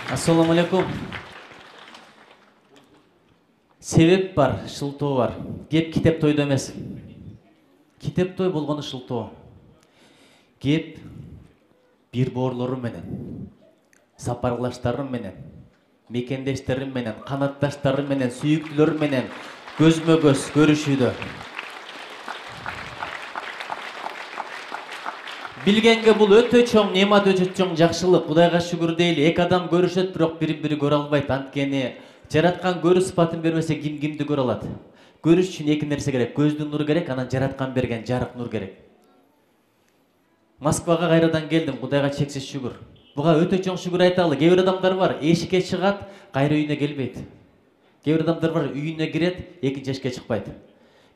Assalamu alaikum. Себеп бар, шылтоо бар. Кеп китеп тойдо эмес. Китеп той болгону шылтоо. Кеп бир боорлорум менен, сапарлаштарым менен, мекендештерим менен, канатташтарым менен, сүйүктүүлөрүм менен көзмө көз көрүшүүдө. Билгенге бул өтө чоң немат, өтө чоң жакшылык. Кудайга шүгүр дейли. Эки адам көрүшөт, бирок бири-бири көрө албайт. Анткени жараткан көрүү сыпатын бербесе кимди көрө алат? Көрүш үчүн эки нерсе керек. Көздүн нуру керек, анан жараткан берген жарык нур керек. Москвага кайрадан келдим. Кудайга чексиз шүгүр. Буга өтө чоң шүгүр айталы. Кээ бир адамдар бар, эшикке чыгат, кайра үйүнө келбейт. Кээ бир адамдар бар, үйүнө кирет, экинчи эшикке чыкпайт.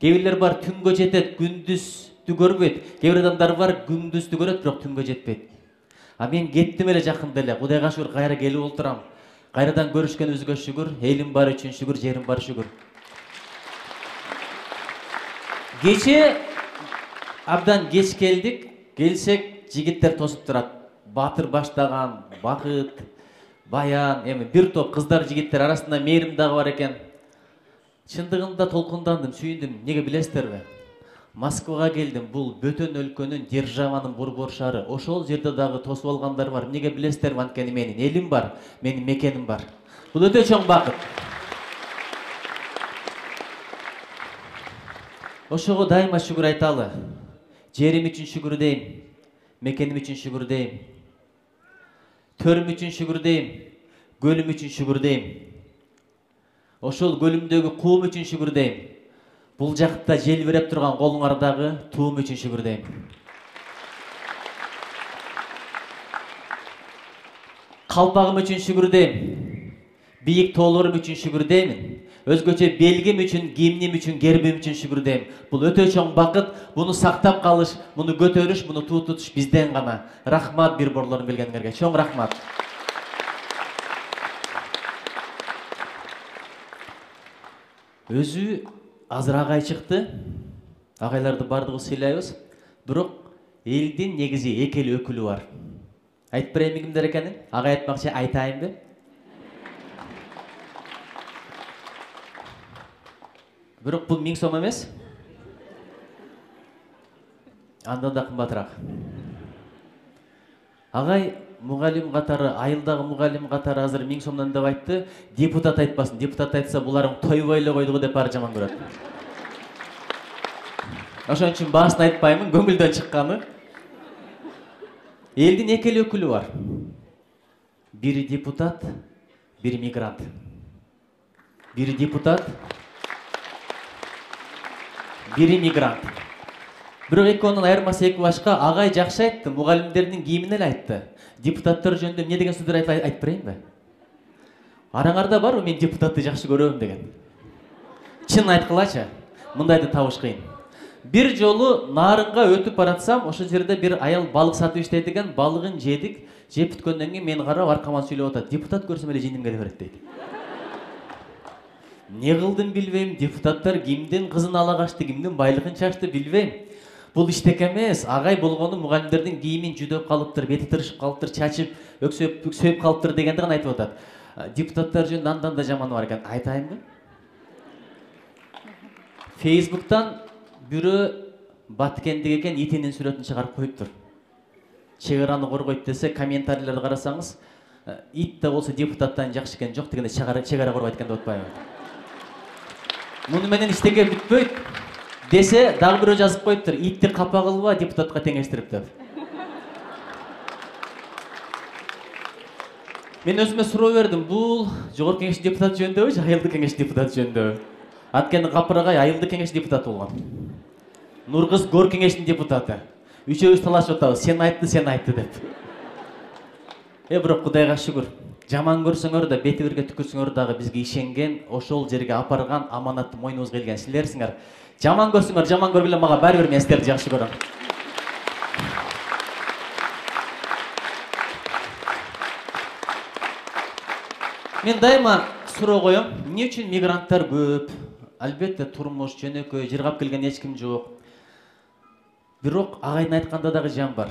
Кээ бирлер бар, түнгө жетет, күндүздү көрбөйт. Кээ бир адамдар бар, күндүздү көрөт, бирок түнгө жетпейт. А мен кеттим эле жакында эле. Кудайга шүгүр, кайра келип олтурам. Кайрадан көрүшкөнүбүзгө шүгүр, элим бар үчүн шүгүр, жерим бар шүгүр. Кече абдан кеч келдик. Келсек, жигиттер тосуп турат. Батыр баштаган, Бакыт, Баян, эми бир топ кыздар, жигиттер арасында Мээрим дагы бар экен. Чындыгында толкундандым, сүйүндүм. Неге билесиздерби? Москвага келдим. Бул бөтөн өлкөнүн, державанын борбор шаары. Ошол жерде дагы тосуп алгандар бар. Неге билесиздерби? Анткени менин элим бар, менин мекеним бар. Бул өтө чоң бакыт. Ошого дайыма шүгүр айталы. Жерим үчүн шүгүр дейм, мекеним үчүн шүгүр дейм, төрүм үчүн шүгүр дейм, көлүм үчүн шүгүр дейм. Ошол көлүмдөгү куум үчүн шүгүр дейм. Бул жакта желбиреп турган колуңардагы туум үчүн шүгүр дейм. Калпагым үчүн шүгүр дейм. Бийик тоолорум үчүн шүгүр деймин. Өзгөчө белгим үчүн, кийимим үчүн, гербим үчүн шүгүр дейм. Бул өтө чоң бакыт. Буну сактап калыш, буну көтөрүш, буну туу тутуш бизден гана. Рахмат бир борлорун билгениңерге. Чоң рахмат. Өзү азыр агай чыкты. Агайларды бардыгы сыйлайбыз. Бирок элдин негизи эки эле өкүлү бар. Айтып берейинби кимдер экенин? Агай айтмакчы, айтайынбы? Бирок бул 1000 сом эмес. Андан да кымбатыраак. Агай мугалим катары, айылдагы мугалим катары азыр 1000 сомдон деп айтты. Депутат айтпасын. Депутат айтса буларың тойбой эле койду деп баары жаман көрөт. Ошон үчүн баасын айтпаймын, көңүлдөн чыкканы. Элдин эки эле өкүлү бар. Бири депутат, бири мигрант. Бири депутат, бири мигрант. Бирок экөөнүн айырмасы эки башка. Агай жакшы айтты, мугалимдердин кийимин эле айтты. Депутаттар жөнүндө эмне деген сөздөр айтып берейинби? Араңарда барбы мен депутатты жакшы көрөм деген? Чын айткылачы, мындайды табыш кыйын. Бир жолу Нарынга өтүп баратсам, ошол жерде бир аял балык сатып иштейт экен. Балыгын жедик, жеп бүткөндөн кийин мен карап аркаман сүйлөп атат. Депутат көрсөм эле жиндим келе берет дейт. Не кылдым билбейм, депутаттар кимдин кызын ала качты, кимдин байлыгын чачты билбейм. Бул иштек эмес. Агай болгону мугалимдердин кийимин жүдөп калыптыр, бети тырышып калыптыр, чачып, өксөп калыптыр дегенди гана айтып атат. Депутаттар жөнүндө андан да жаманы бар экен. Айтайынбы? Facebook'tan бирөө баткендик экен, итинин сүрөтүн чыгарып коюптур. Чек араны коргойт десе, комментарийлерди карасаңыз, ит да болсо депутаттан жакшы экен, жок дегенде чек ара корбойт экен деп атпайбы? Муну менен иштеке бүтпөйт десе, дагы бирөө жазып коюптур. Итти капа кылба, депутатка теңештирип деп. Мен өзүмө суроо бердим, бул жогорку кеңештин депутаты жөнүндөбү же айылдык кеңештин депутаты жөнүндөбү? Анткени Капырагай айылдык кеңештин депутаты болгон. Нуркыз гор кеңештин депутаты. Үчөөбүз талашып атабыз, сен айтты деп. Бирок Кудайга шүгүр. Жаман көрсөңөр да, бети бирге түкүрсөңөр дагы бизге ишенген, ошол жерге апарган, аманатты мойнубузга келген силерсиңер. Жаман көрсөңөр, жаман көргүлө, мага баары бир, мен силерди жакшы көрөм. Мен дайыма суроо коем, эмне үчүн мигранттар көп? Албетте турмуш жөнөкөй, жыргап келген эч ким жок. Бирок агайдын айтканда дагы жан бар.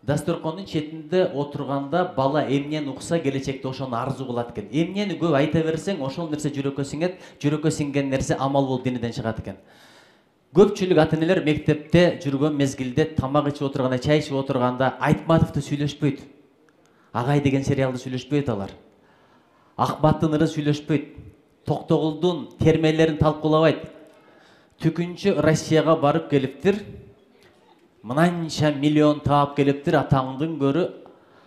Дасторкондун четинде отурганда бала эмнени укса келечекте ошону арзуу кылат экен. Эмнени көп айта берсең, ошол нерсе жүрөккө сиңет, жүрөккө сиңген нерсе амал болуп денеден чыгат экен. Көпчүлүк ата-энелер мектепте жүргөн мезгилде тамак ичип отурганда, чай ичип отурганда Айтматовду сүйлөшпөйт. Агай деген сериалды сүйлөшпөйт алар. Акбаттын ыры сүйлөшпөйт. Токтогулдун термелерин талкуулабайт. Түкүнчү Россияга барып келиптир. Мынанча миллион таап келиптир, атаңдын көрү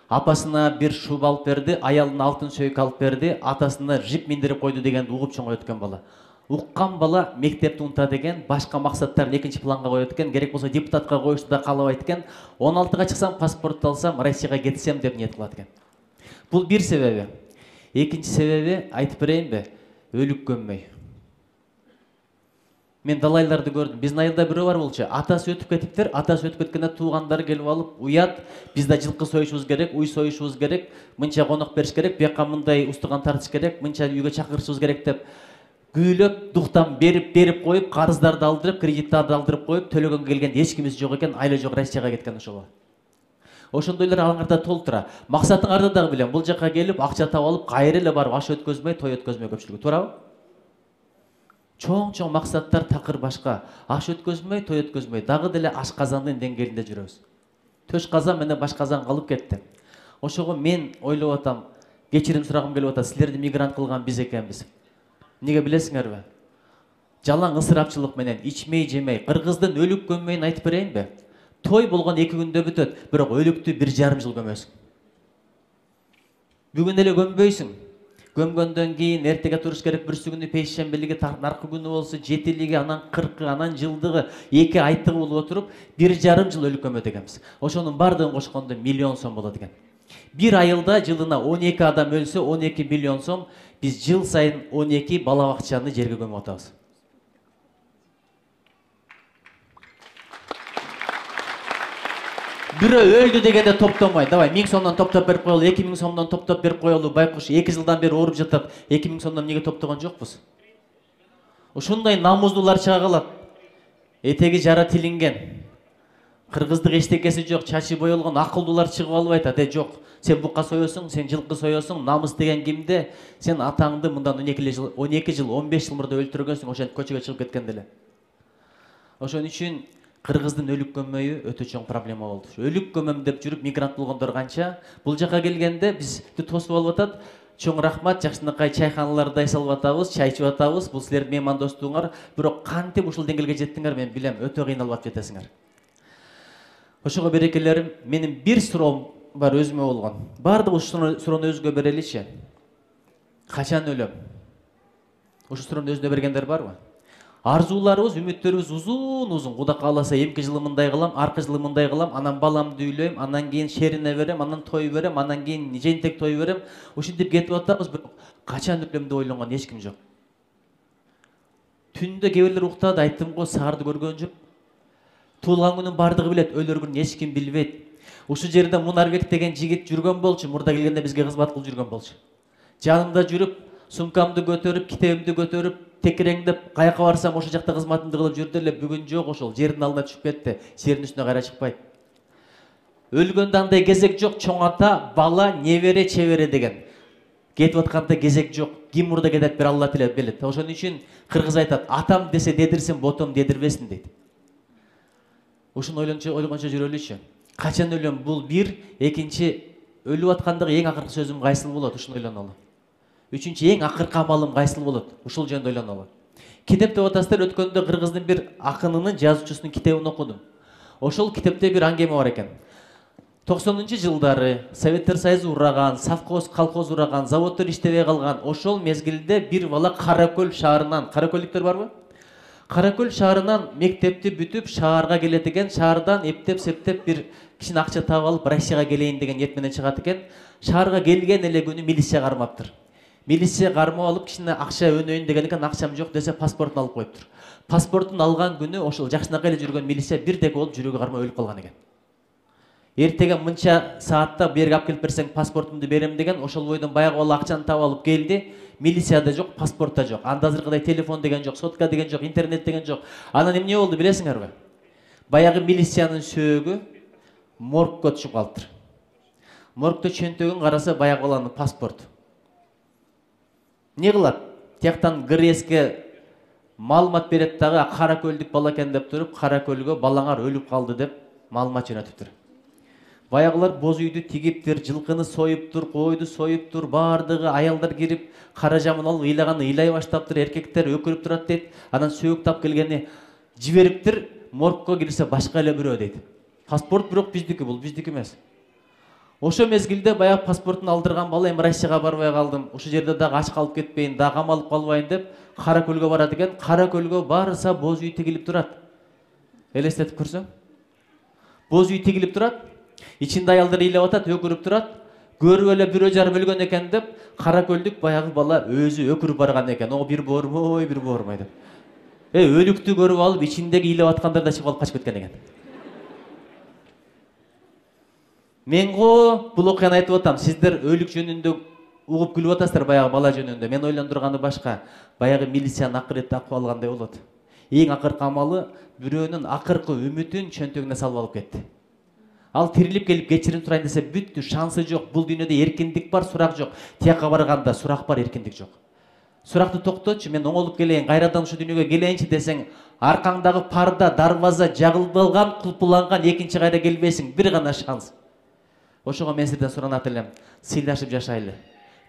апасына бир шуба алып берди, аялына алтын сөйкө алып берди, атасына жип миндирип койду дегенди угуп чоңойт экен бала. Уккан бала мектепти унутат экен, башка максаттарын экинчи планга коет экен, керек болсо депутатка коюшту да каалабайт экен. 16-га чыксам, паспортду алсам, Россияга кетсем деп ниет кылат экен. Бул бир себеби. Экинчи себеби айтып берейинби? Өлүк көммөй. Мен далайларды көрдүм. Биздин айылда бирөө бар болчу. Атасы өтүп кетиптир. Атасы өтүп кеткенде туугандары келип алып, уят, биз да жылкы союшубуз керек, уй союшубуз керек, мынча конок бериш керек, бияка мындай устуган тартыш керек, мынча үйгө чакырышыбыз керек деп күүлөп, дуктан берип коюп, карыздарды алдырып, кредиттарды алдырып коюп, төлөгөнгө келгенде эч кимибиз жок экен, айла жок Россияга кеткен ошол. Ошондойлор алаңарда толтура. Максатыңарды дагы билем. Бул жака келип, акча таап алып, кайра эле барып аш өткөзмөй, той өткөзмөй көпчүлүгү. Туурабы? Чоң максаттар такыр башка. Аш өткөзмөй, той өткөзмөй, дагы деле аш казандын деңгээлинде жүрөбүз. Төш казан менен баш казан калып кетти. Ошого мен ойлоп атам, кечирим сурагым келип атат. Силерди мигрант кылган биз экенбиз. Неге билесиңерби? Жалаң ысырапчылык менен ичмей жемей, кыргыздын өлүк көммөйүн айтып берейинби? Той болгон 2 күндө бүтөт, бирок өлүктү 1,5 жыл көмөсүң. Бүгүн эле көмбөйсүң. Көмгөндөн кийин эртеге туруш керек, бүрсү күнү пейшембилиги, наркы күнү болсо, жетилиги, анан 40-ы, анан жылдыгы, 2 айтыгы болуп отуруп, 1,5 жыл өлүк көмөт экенбиз. Ошонун бардыгын кошкондо миллион сом болот экен. Bir айылда жылына 12 адам өлсө 12 миллион сом, биз жыл сайын 12 бала бакчаны жерге көмүп атабыз. Бирөө өлдү дегенде топтомой. Давай 1000 сомдон топтоп берип коелу, 2000 сомдон топтоп берип коелу. Байкуш 2 жылдан бери ооруп жатат. 2000 сомдон эмнеге топтогон жокпуз? Ушундай намуздуулар чыга калат. Этеги жара тилинген. Кыргыздык эчтекеси жок, чачы боелгон акылдуулар чыгып алып айтат. Жок, сен букка соёсуң, сен жылкы соёсуң, намыс деген кимде? Сен атаңды мындан 12 жыл, 15 жыл мурда өлтүргөнсүң, ошентип көчөгө чыгып кеткен деле. Ошон үчүн кыргыздын өлүк көмөйү өтө чоң проблема болду. Өлүк көмөм деп жүрүп мигрант болгондор канча? Бул жака келгенде бизди тосуп алып атат. Чоң рахмат, жакшынакай чайханаларды айсалып атабыз, чай ичип атабыз. Бул силердин меймандостугуңар, бирок кантип ушул деңгээлге жеттиңер, мен билем, өтө кыйналып жетесиңер. Ошого берекелерим, менин бир суроом бар өзүмө болгон. Бардык ушул суроону өзгө береличи. Качан өлөм? Ушул суроону өзүнө бергендер барбы? Арзууларыбыз, үмүттөрүбүз узун. Кудай кааласа, эмки жылы мындай кылам, аркы жылы мындай кылам, анан баламды үйлөйм, анан кийин шерине берем, анан той берем, анан кийин жентек той берем. Ушинтип кетип атабыз, бирок качан өлөм деп ойлонгон эч ким жок. Түндө кээ бирлер уктады, айттым го, саарды көргөн жок. Туулган күнүн бардыгы билет, өлөр күнүн эч ким билбейт. Ушул жерде Мунарбек деген жигит жүргөн болчу, мурда келгенде бизге кызмат кылып жүргөн болчу. Жанымда жүрүп, сумкамды көтөрүп, китебимди көтөрүп, текиреңдеп, каяка барсам ошол жакта кызматымды кылып жүрдү эле. Бүгүн жок, ошол жердин алдына түшүп кетти. Жердин үстүнө кайра чыкпайт. Өлгөндө андай кезек жок, чоң ата, бала, небере, чебере деген. Кетип атканда кезек жок. Ким мурда кетет, бир Алла билет. Ошон үчүн кыргыз айтат, атам десе дедирсин, ботом дедирбесин дейт. Ушуну ойлогончо жүрөлүчү. Качан өлөм? Бул бир, экинчи, өлүп аткандагы эң акыркы сөзүм кайсыл болот? Ушуну ойлонолу. Үчүнчү, эң акыркы амалым кайсыл болот? Ушул жөнүндө ойлонолу. Китеп деп атасыздар, өткөндө кыргыздын бир акынынын, жазуучусунун китебин окудум. Ошол китепте бир аңгеме бар экен. 90-жылдары Советтер Союзу ураган, совхоз, колхоз ураган, заводдор иштебей калган. Ошол мезгилде бир бала Каракөл шаарынан, Каракөлдүктөр барбы? Каракөл шаарынан мектепти бүтүп шаарга келет экен, шаардан эптеп-септеп бир кичине акча таап алып Россияга келейин деген ниет менен чыгат экен. Шаарга келген эле күнү милиция кармаптыр. Милиция кармап алып кичине акча өнөйүн деген экен, акчам жок десе паспортун алып коюптур. Паспортун алган күнү ошол жакшынакай эле жүргөн милиция бирдеке болуп жүрөгү кармап өлүп калган экен. Эртеге мынча саатта берге алып келип берсең паспортумду берем деген, ошол бойдон баягы бала акчаны таап алып келди. Милицияда жок, паспортта жок. Анда азыркыдай телефон деген жок, сотка деген жок, интернет деген жок. Анан эмне болду билесиңерби? Баягы милициянын сөөгү моргко түшүп калыптыр. Моргто чөнтөгүн караса баягы баланын паспорту. Не кылат? Тияктан ГРСке маалымат берет дагы, кара көлдүк бала экен деп туруп, кара көлгө балаңар өлүп калды деп маалымат жөнөтүптүр. Баягылар боз үйдү тигиптир, жылкыны союптур, койду союптур, баардыгы аялдар кирип, кара жамын алып ыйлаганды ыйлай баштаптыр, эркектер өкүрүп турат дейт. Анан сөөк тап келгени жибериптир, моргко кирсе башка эле бирөө дейт. Паспорт бирок биздики, бул биздики эмес. Ошо мезгилде баягы паспортун алдырган бала эми Россияга барбай калдым, ушул жерде дагы ач калып кетпейин, дагы камалып калбайын деп кара көлгө барат экен. Кара көлгө барса боз үй тигилип турат. Элестетип көрсөң. Боз үй тигилип турат. Ичинде аялдар ыйлап атат, өкүрүп турат. Көрүп эле бирөө жарым өлгөн экен деп, кара көлдүк баягы бала өзү өкүрүп барган экен. О бир боормой деп. Өлүктү көрүп алып, ичиндеги ыйлап аткандар да чыгып алып качып кеткен экен. Мен бул окуяны айтып атам. Сиздер өлүк жөнүндө угуп күлүп атасыздар, баягы бала жөнүндө. Мен ойлондурганы башка. Баягы милициянын акыретти акып алгандай болот. Эң акыркы амалы бирөөнүн акыркы үмүтүн чөнтөгүнө салып алып кетти. Ал тирилип келип кечирим сурайын десе бүттү, шансы жок. Бул дүйнөдө эркиндик бар, сурак жок. Тияка барганда сурак бар, эркиндик жок. Суракты токтотчу, мен оңолуп келейин, кайрадан ушу дүйнөгө келейинчи десең, аркаңдагы парда, дарбаза жагылбалган, кулпуланган, экинчи кайра келбейсиң, бир гана шанс. Ошого мен сизден суранат элем, сыйлашып жашайлы,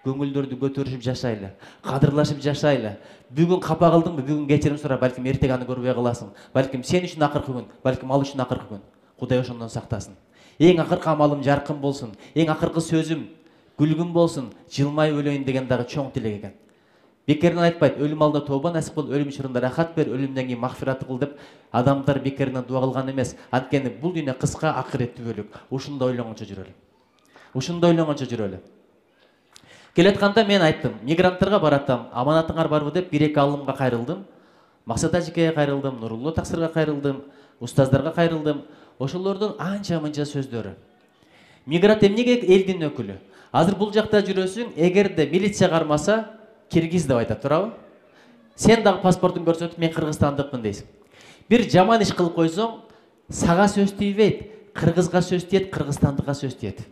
көңүлдөрдү көтөрүшүп жашайлы, кадырлашып жашайлы. Бүгүн капа кылдыңбы, бүгүн кечирим сура, балким эртең аны көрбөй каласың. Балким сен үчүн акыркы күн, балким ал үчүн акыркы күн. Кудай ошондон сактасын. Эң акыркы амалым жаркын болсун, эң акыркы сөзүм күлгүн болсун, жылмайып өлөйүн деген дагы чоң тилек экен. Бекерден айтпайт, өлүм алдында тооба насип кыл, өлүм учурунда рахат бер, өлүмдөн кийин магфират кыл деп адамдар бекерден дуа кылган эмес. Анткени бул дүйнө кыска, акыреттүү бөлүк. Ушунда ойлонгончо жүрөлү. Ушунда ойлонгончо жүрөлү. Келатканда мен айттым, мигранттарга баратам, аманатыңар барбы деп бир-эки алымга кайрылдым. Максат ажекеге кайрылдым, Нурулло таксырга кайрылдым, устаздарга кайрылдым. Ошолордун анча-мынча сөздөрү. Мигрант эмнеге элдин өкүлү? Азыр бул жакта жүрөсүң, эгерде милиция кармаса, киргиз деп айтат, туурабы? Сен дагы паспортун көрсөтүп, мен кыргызстандыкмын дейсиң. Бир жаман иш кылып койсоң, сага сөз тийбейт, кыргызга сөз тиет, кыргызстандыкка сөз тиет.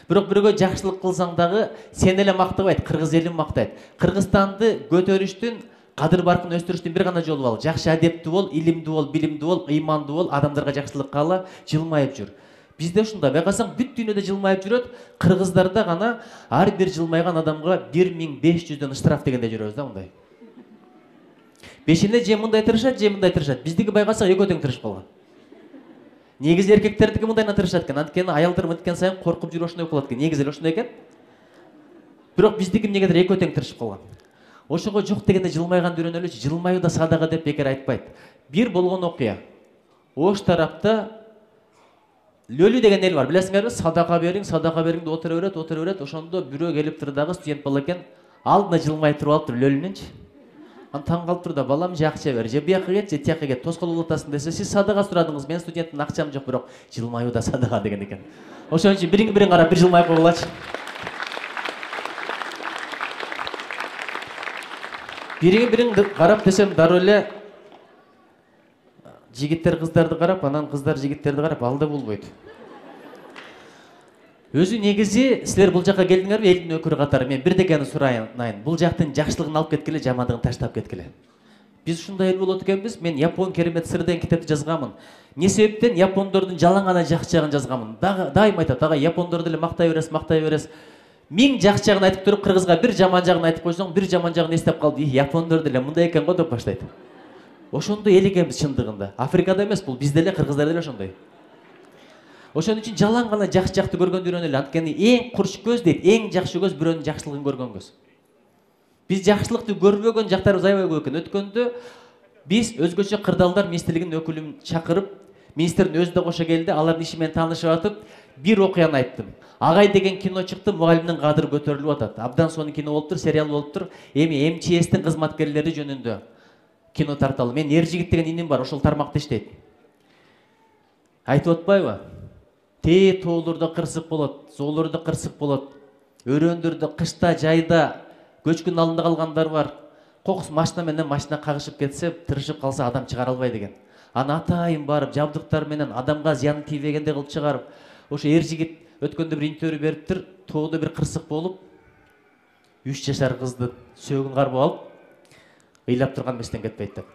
Бирок бирөөгө жакшылык кылсаң дагы сен эле мактабайт, кыргыз элин мактайт. Кыргызстанды көтөрүштүн, кадыр баркын өстүрүштүн бир гана жолу бар. Жакшы адептүү бол, илимдүү бол, билимдүү бол, ыймандуу бол, адамдарга жакшылык каала, жылмайып жүр. Бизде ушундай. Байкасаң, бүт дүйнөдө жылмайып жүрөт. Кыргыздарда гана ар бир жылмайган адамга 1500дөн штраф дегенде жүрөбүз да мындай. Бешине же мындай тырышат, же мындай тырышат. Биздики байкасак экөө тең тырышып калган. Негизи эркектердики мындайына тырышат экен. Анткени аялдар мынткен сайын коркуп жүрүп ошондой болот экен. Негизи эле ошондой экен. Бирок биздики эмнегедир экөө тең тырышып калган. Ошого жок дегенде жылмайганды үйрөнөлүчү. Жылмаюу да садага деп бекер айтпайт. Бир болгон окуя. Ош тарапта лөлү деген эл бар. Билесиңерби? Садака бериң деп отура берет. Ошондо бирөө келиптир дагы, студент бала экен. Алдына жылмай туруп алыптыр лөлүнүнчү. Аны таң калыптыр да, балам же акча бер, же бияка кет, же тияка кет, тоскоол болуп атасың десе, сиз садага сурадыңыз, мен студенттин акчам жок, бирок жылмаюу да садага деген экен. Ошон үчүн бириң карап бир жылмайып койгулачы. Бириң карап десем, дароо эле жигиттер кыздарды карап, анан кыздар жигиттерди карап, ал да болбойт. Өзү негизи силер бул жакка келдиңерби, элдин өкүрү катары. Мен бирдекени сурайын. Бул жактын жакшылыгын алып кеткиле, жамандыгын таштап кеткиле. Биз ушундай эл болот экенбиз. Мен Япон керемет сыр деген китепти жазганмын. Не себептен япондордун жалаң гана жакшы жагын жазганмын. Дайыма айтат, ага япондорду эле мактай бересиз. 1000 жакшы жагын айтып туруп, кыргызга бир жаман жагын айтып койсоң, бир жаман жагын эстеп калды. Япондорду эле мындай экен го деп баштайт. Ошондой эл экенбиз чындыгында. Африкада эмес, бул бизде эле, кыргыздар эле ошондой. Ошон үчүн жалаң гана жакшы жакты көргөндү үйрөнөлү. Анткени эң курч көз дейт, эң жакшы көз бирөөнүн жакшылыгын көргөн көз. Биз жакшылыкты көрбөгөн жактарыбыз аябай көп экен. Өткөндө биз өзгөчө кырдаалдар министрлигинин өкүлүн чакырып, министрдин өзү да кошо келди, алардын иши менен таанышып атып, бир окуяны айттым. Агай деген кино чыкты, мугалимдин кадыры көтөрүлүп атат. Абдан сонун кино болуптур, сериал болуптур. Эми МЧСтин кызматкерлери жөнүндө кино тарталы. Мен Ержигит деген иним бар, ошол тармакта иштейт. Айтып атпайбы? Тоолордо кырсык болот, зоолордо кырсык болот. Өрөөндөрдө кышта, жайда көчкүн алдында калгандар бар. Кокус машина менен машина кагышып кетсе, тырышып калса адам чыгара албай деген. Аны атайын барып жабдыктар менен адамга зыян тийбегендей кылып чыгарып, ошо жигит өткөндө бир интервью бериптир, тоодо бир кырсык болуп 3 жашар кызды сөөгүн кармап алып, ыйлап турган эместен кетпейт деп.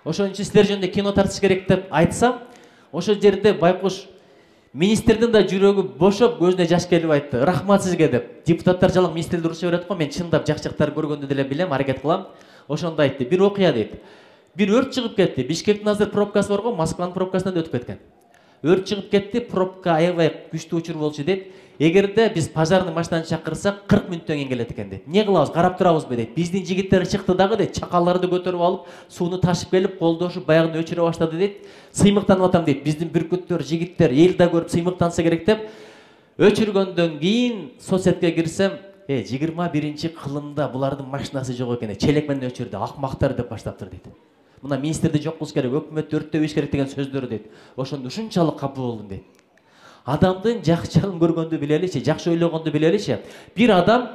Ошон үчүн силер жөнүндө кино тартыш керек деп айтсам, ошол жерде байкуш министрдин да жүрөгү бошоп, көзүнө жаш келип айтты. Рахмат сизге деп. Депутаттар жалаң министрди уруша берет го, мен чындап жакшы жактарын көргөндү деле билем, аракет кылам. Ошондо айтты. Бир окуя дейт. Бир өрт чыгып кетти. Бишкектин азыр пробкасы бар го, Москванын пробкасынан да өтүп кеткен. Өрт чыгып кетти, пробка аябай күчтүү учур болчу дейт. Эгерде биз пожарный машинаны чакырсак 40 мүнөттөн кийин келет экен дейт. Эмне кылабыз? Карап турабызбы дейт. Биздин жигиттер чыкты дагы дейт, чакаларды көтөрүп алып, сууну ташып келип, колдошуп, баягыны өчүрө баштады дейт. Сыймыктанып атам дейт. Биздин бүркүттөр, жигиттер эл да көрүп сыймыктанса керек деп. Өчүргөндөн кийин соцсетке кирсем, 21-кылымда булардын машинасы жок экен. Челек менен өчүрдү, акмактар деп баштаптыр дейт. Мына министрди жок кылыш керек, өкмөттү өрттөбөш керек деген сөздөр дейт. Ошондо ушунчалык капа болдум дейт. Адамдын жакшы жагын көргөндү билеличи, жакшы ойлогонду билеличи. Бир адам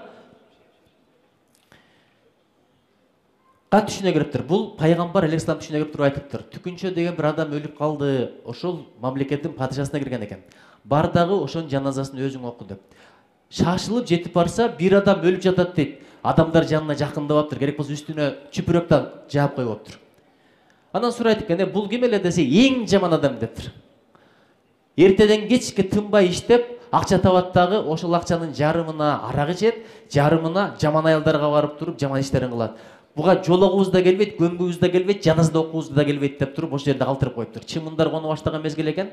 түшүнө кириптир. Бул пайгамбар алейхиссалам түшүнө кирип туруп айтыптыр. Түкүнчө деген бир адам өлүп калды, ошол мамлекеттин падышасына кирген экен. Бар дагы ошонун жаназасын өзүң оку деп. Шашылып жетип барса, бир адам өлүп жатат дейт. Адамдар жанына жакындабаптыр, керек болсо үстүнө чүпүрөктөн жаап коюптур. Анан сурайт экен, бул ким эле десе, эң жаман адам дептир. Эртеден кечке тынбай иштеп, акча табат дагы, ошол акчанын жарымына арак ичет, жарымына жаман аялдарга барып туруп, жаман иштерин кылат. Буга жологубуз да келбейт, көмгүбүз да келбейт, жаназада окуубуз да келбейт деп туруп, ошол жерде калтырып коюптур. Чымындар коно баштаган мезгил экен.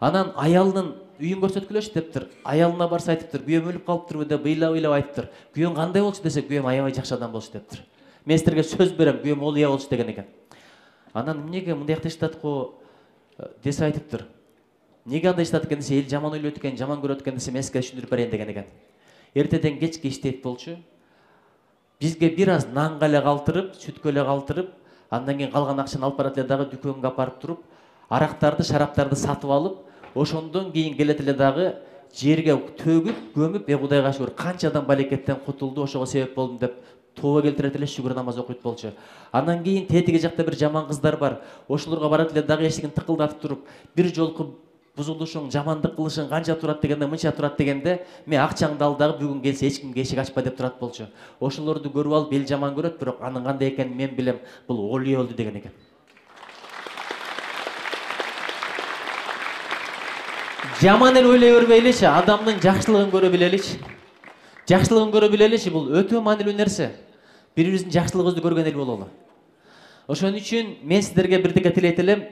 Анан аялынын үйүн көрсөткүлөчү дептир. Аялына барса айтыптыр, күйөөм өлүп калыптырбы деп ыйлап айтыптыр. Күйөөң кандай болчу десе, күйөөм аябай жакшы адам болчу дептир. Мен силерге сөз берем, күйөөм олуя болчу деген экен. Анан эмнеге мындайакта иштат го десе айтыптыр. Неге андай иштат экен десе, эл жаман ойлойт экен, жаман көрөт экен десе, мен сизге түшүндүрүп берейин деген экен. Эртеден кечке иштейт болчу. Бизге бир аз нанга эле калтырып, сүткө эле калтырып, андан кийин калган акчаны алып барат эле дагы дүкөнгө апарып туруп, арактарды, шараптарды сатып алып, ошондон кийин келет эле дагы жерге төгүп, көмүп, Кудайга шүгүр, канча адам балекеттен кутулду, ошого себеп болдум деп тооба келтирет эле, шүгүр намаз окуйт болчу. Андан кийин тетиги жакта бир жаман кыздар бар. Ошолорго барат эле дагы эшигин тыкылдатып туруп, бир жолку бузулушуң, жамандык кылышың канча турат дегенде, мынча турат дегенде, мен акчаңды ал дагы бүгүн келсе эч кимге эшик ачпа деп турат болчу. Ошолорду көрүп алып эл жаман көрөт, бирок анын кандай экенин мен билем. Бул олуя болду деген экен. Жаман эл ойлой бербейличи, адамдын жакшылыгын көрө билеличи. Жакшылыгын көрө билеличи, бул өтө маанилүү нерсе. Бири-бирибиздин жакшылыгыбызды көргөн эл бололу. Ошон үчүн мен сиздерге бирдеке тилейт элем.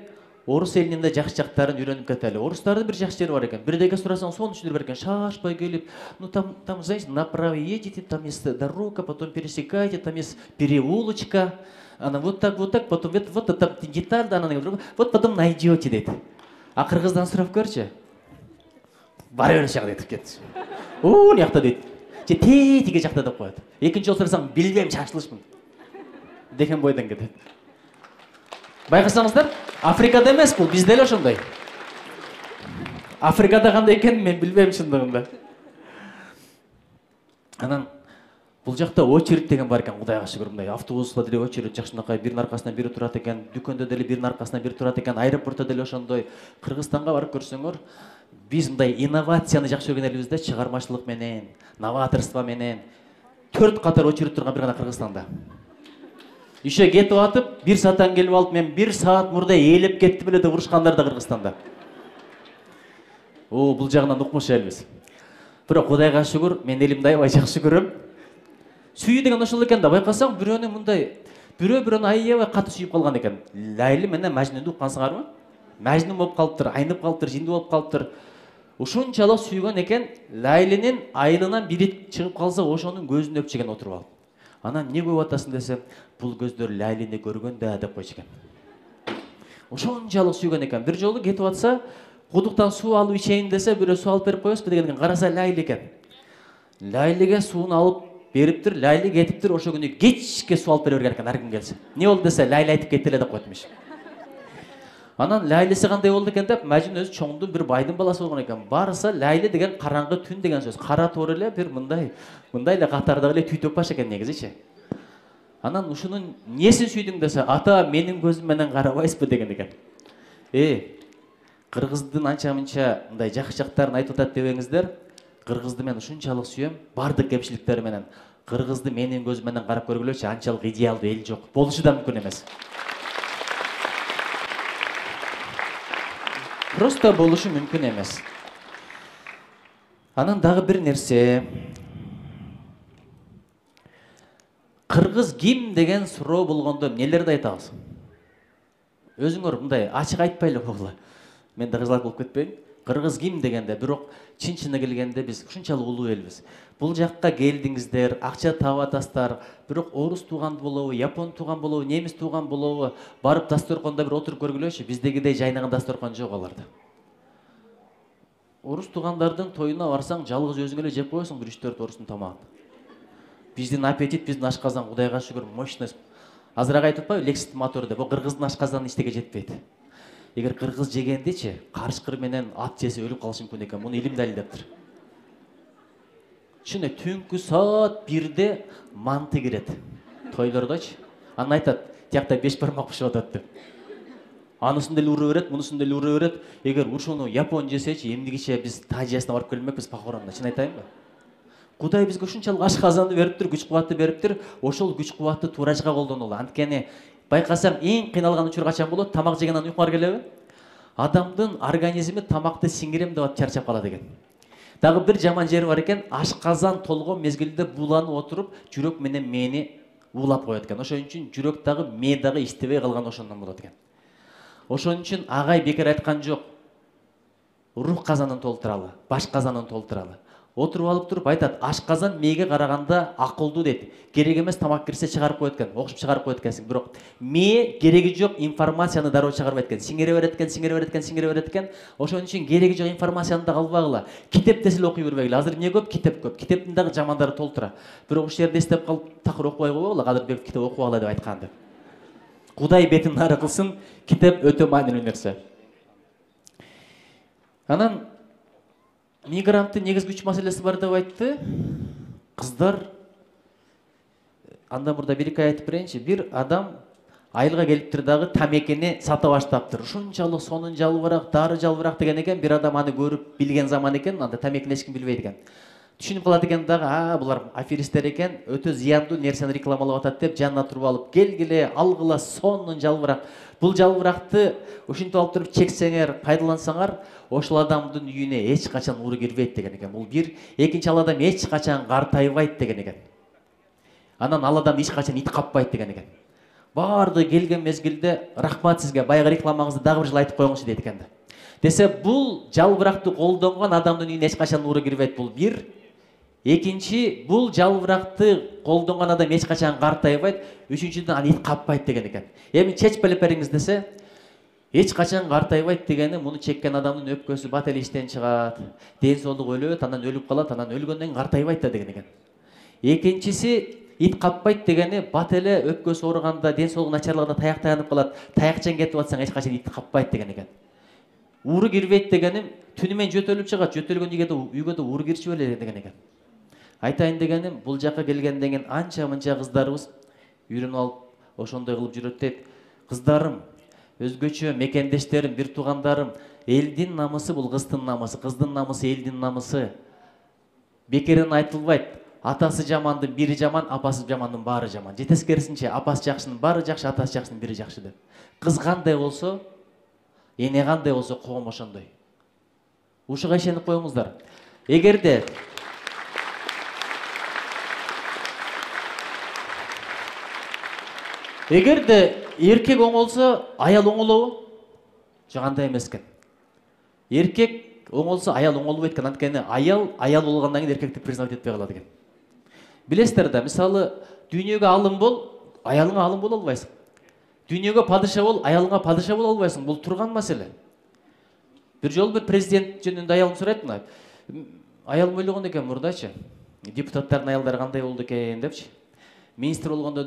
Орус элинин да жакшы жактарын үйрөнүп кетели. Орустардын бир жакшы жери бар экен. Бирдеке сурасаң, сонун түшүндүрүп берген. Шашпай келип, ну там, знаете, направо едете, там есть дорога, потом пересекаете, там есть переулочка. Она вот так, потом вот это деталь, да, она вот потом найдете дейт. А кыргыздан сурап көрчү. Бара бер жак дейт кетти. О, жакта дейт. Же тетиги жакта деп коет. Экинчи жолу сурасаң, билбейм, шашылышмын деген бойдон кетет. Байкасаңыздар, Африкада эмес бул, бизде эле ошондой. Африкада кандай экенин мен билбейм чындыгында. Анан бул жакта очередь деген бар экен, Кудайга шүгүр, мындай автобуста деле очередь жакшынакай биринин аркасынан бири турат экен, дүкөндө деле биринин аркасынан бири турат экен, аэропортто деле ошондой. Кыргызстанга барып көрсөңөр, биз мындай инновацияны жакшы көргөн элибизде, чыгармачылык менен, новаторство менен 4 катар очередь турган бир гана Кыргызстанда. Еще кетип атып, 1 сааттан келип алып, мен 1 саат мурда ээлеп кеттим эле деп урушкандар да Кыргызстанда. О, бул жагынан укмуш элбиз. Бирок Кудайга шүгүр, мен элимди аябай жакшы көрөм. Сүйүү деген ошол экен да, байкасаң, бирөөнү мындай, бирөөнү аябай каты сүйүп калган экен. Лайли менен Мажнунду уккансыңарбы? Мажнун болуп калыптыр, айнып калыптыр, жинди болуп калыптыр. Ушунчалык сүйгөн экен, Лайлинин айылынан бири чыгып калса, ошонун көзүн өпчеген отуруп алып. Анан не коюп атасың десе, бул көздөр Лайлини көргөн да деп койчу экен. Ошончалык сүйгөн экен. Бир жолу кетип атса, кудуктан суу алып ичейин десе, бирөө суу алып берип коесузбу деген караса Лайли экен. Лайлиге сууну алып бериптир, Лайли кетиптир, ошо күнү кечке суу алып бере берген экен, ар ким келсе. Не болду десе, Лайли айтып кетти эле деп койтмуш. Анан Лайлиси кандай болду экен деп, Мажнун өзү чоңдун бир байдын баласы болгон экен. Барса Лайли деген караңгы түн деген сөз. Кара тор эле бир мындай эле катардагы эле түйтөк баш экен негизичи. Анан ушунун несин сүйдүң десе, ата менин көзүм менен карабайсызбы деген экен. Кыргыздын анча мынча мындай жакшы жактарын айтып атат дебеңиздер. Кыргызды мен ушунчалык сүйөм, бардык кемчиликтери менен. Кыргызды менин көзүм менен карап көргүлөчү, анчалык идеалдуу эл жок. Болушу да мүмкүн эмес. Просто болушу мүмкүн эмес. Анан дагы бир нерсе. Кыргыз ким деген суроо болгондо эмнелерди айтабыз? Өзүңөр мындай ачык айтпай эле койгула. Мен да кызылап болуп кетпейин. Кыргыз ким дегенде, бирок чын-чынына келгенде биз ушунчалык улуу элбиз. Бул жакка келдиңиздер, акча таап атасыздар, бирок орус тууган болобу, япон тууган болобу, немис тууган болобу, барып дасторкондо бир отуруп көргүлөчү, биздегидей жайнаган дасторкон жок аларда. Орус туугандардын тоюна барсаң, жалгыз өзүң эле жеп коесуң 3-4 орустун тамагын. Биздин аппетит, биздин ашказан Кудайга шүгүр мощность. Азыраак айтып атпайбы, Lexus мотор деп, бул кыргыздын ашказаны эчтеге жетпейт. Эгер кыргыз жегендичи, карышкыр менен ат жесе өлүп калышы мүмкүн экен. Муну илим далилдептир. Чыны түнкү саат 1-де манты кирет. Тойлордочу. Анан айтат, тиякта 5 бармак пышып атат деп. Анысында деле ура берет, мунусунда деле ура берет. Эгер ушуну япон жесечи, эмнигиче биз Тажиясына барып келмекпиз похоронуна, чын айтайынбы? Кудай бизге ушунчалык ашказанды бериптир, күч-кубатты бериптир. Ошол күч-кубатты туура жакка колдонулу. Анткени байкасаң, эң кыйналган учур качан болот? Тамак жегенден уйкуңар келеби? Адамдын организми тамакты сиңирем деп чарчап калат экен. Дагы бир жаман жери бар экен, ашказан толгон мезгилде буланып отуруп, жүрөк менен мээни уулап коет экен. Ошон үчүн жүрөк дагы, мээ дагы иштебей калган ошондон болот экен. Ошон үчүн агай бекер айткан жок. Рух казанын толтуралы, баш казанын толтуралы. Отуруп алып туруп айтат, ашказан мээге караганда акылдуу дейт. Керек эмес тамак кирсе чыгарып коет экен, окшуп чыгарып коет экенсиң. Бирок мээ кереги жок информацияны дароо чыгарбайт экен. Сиңире берет экен, сиңире берет экен, сиңире берет экен. Ошон үчүн кереги жок информацияны да калбагыла. Китеп десе эле окуй бербегиле. Азыр эмне көп? Китеп көп. Китептин дагы жамандары толтура. Бирок ушул жерде эстеп калып, такыр окубай койгула, Кадырбеков китеп окубагыла деп айткан деп. Кудай бетин нары кылсын, китеп өтө маанилүү нерсе. Анан мигранттын негизги үч маселеси бар деп айтты. Кыздар андан мурда 1-2 ай айтып берейинчи. Бир адам айылга келиптир дагы тамекени сата баштаптыр. Ушунчалык сонун жалбырак, дары жалбырак деген экен. Бир адам аны көрүп билген заман экен, анда тамекини эч ким билбейт экен. Түшүнүп калат экен дагы, булар аферисттер экен, өтө зыяндуу нерсени рекламалап атат деп жанына туруп алып, келгиле, алгыла сонун жалбырак. Бул жалбыракты ушинтип алып туруп чексеңер, пайдалансаңар, ошол адамдын үйүнө эч качан уру кирбейт деген экен. Бул бир, экинчи ал адам эч качан картайбайт деген экен. Анан ал адам эч качан ит каппайт деген экен. Баардыгы келген мезгилде рахмат сизге, баягы рекламаңызды дагы бир жыл айтып коюңузчу дейт экен. Десе бул жалбыракты колдонгон адамдын үйүнө эч качан уру кирбейт, бул бир. Экинчи, бул жалбыракты колдонгон адам эч качан картайбайт. Үчүнчүдөн аны ит каппайт деген экен. Эми чечпелеп бериңиз десе, эч качан картайбайт дегени муну чеккен адамдын өпкөсү бат эле иштен чыгат, ден соолугу өлөт, анан өлүп калат, анан өлгөндөн кийин картайбайт да деген экен. Экинчиси, ит каппайт дегени бат эле өпкөсү ооруганда, ден соолугу начарлаганда таяк таянып калат, таякчан кетип атсаң эч качан ит каппайт деген экен. Уру кирбейт дегеним түнү менен жөтөлүп чыгат, жөтөлгөн үйгө да уру кирчү беле деген экен. Айтайын дегеним, бул жакка келгенден кийин анча-мынча кыздарыбыз үйрөнүп алып, ошондой кылып жүрөт дейт. Кыздарым, өзгөчө мекендештерим, бир туугандарым, элдин намысы бул кыздын намысы, кыздын намысы элдин намысы. Бекерден айтылбайт. Атасы жамандын бири жаман, апасы жамандын баары жаман. Же тескерисинче, апасы жакшынын баары жакшы, атасы жакшынын бири жакшы деп. Кыз кандай болсо, эне кандай болсо, коом ошондой. Ушуга ишенип коюңуздар. Эгерде эркек оңолсо, аял оңолобу? Жок, андай эмес экен. Эркек оңолсо, аял оңолбойт экен. Анткени аял болгондон кийин эркектик признавать этпей калат экен. Билесиздер да, мисалы, дүйнөгө алым бол, аялыңа алым боло албайсың. Дүйнөгө падыша бол, аялыңа падыша боло албайсың. Бул турган маселе. Бир жолу бир президент жөнүндө аялым сурайт мына. Аялым ойлогон экен мурдачы. Депутаттардын аялдары кандай болду экен депчи. Министр болгондо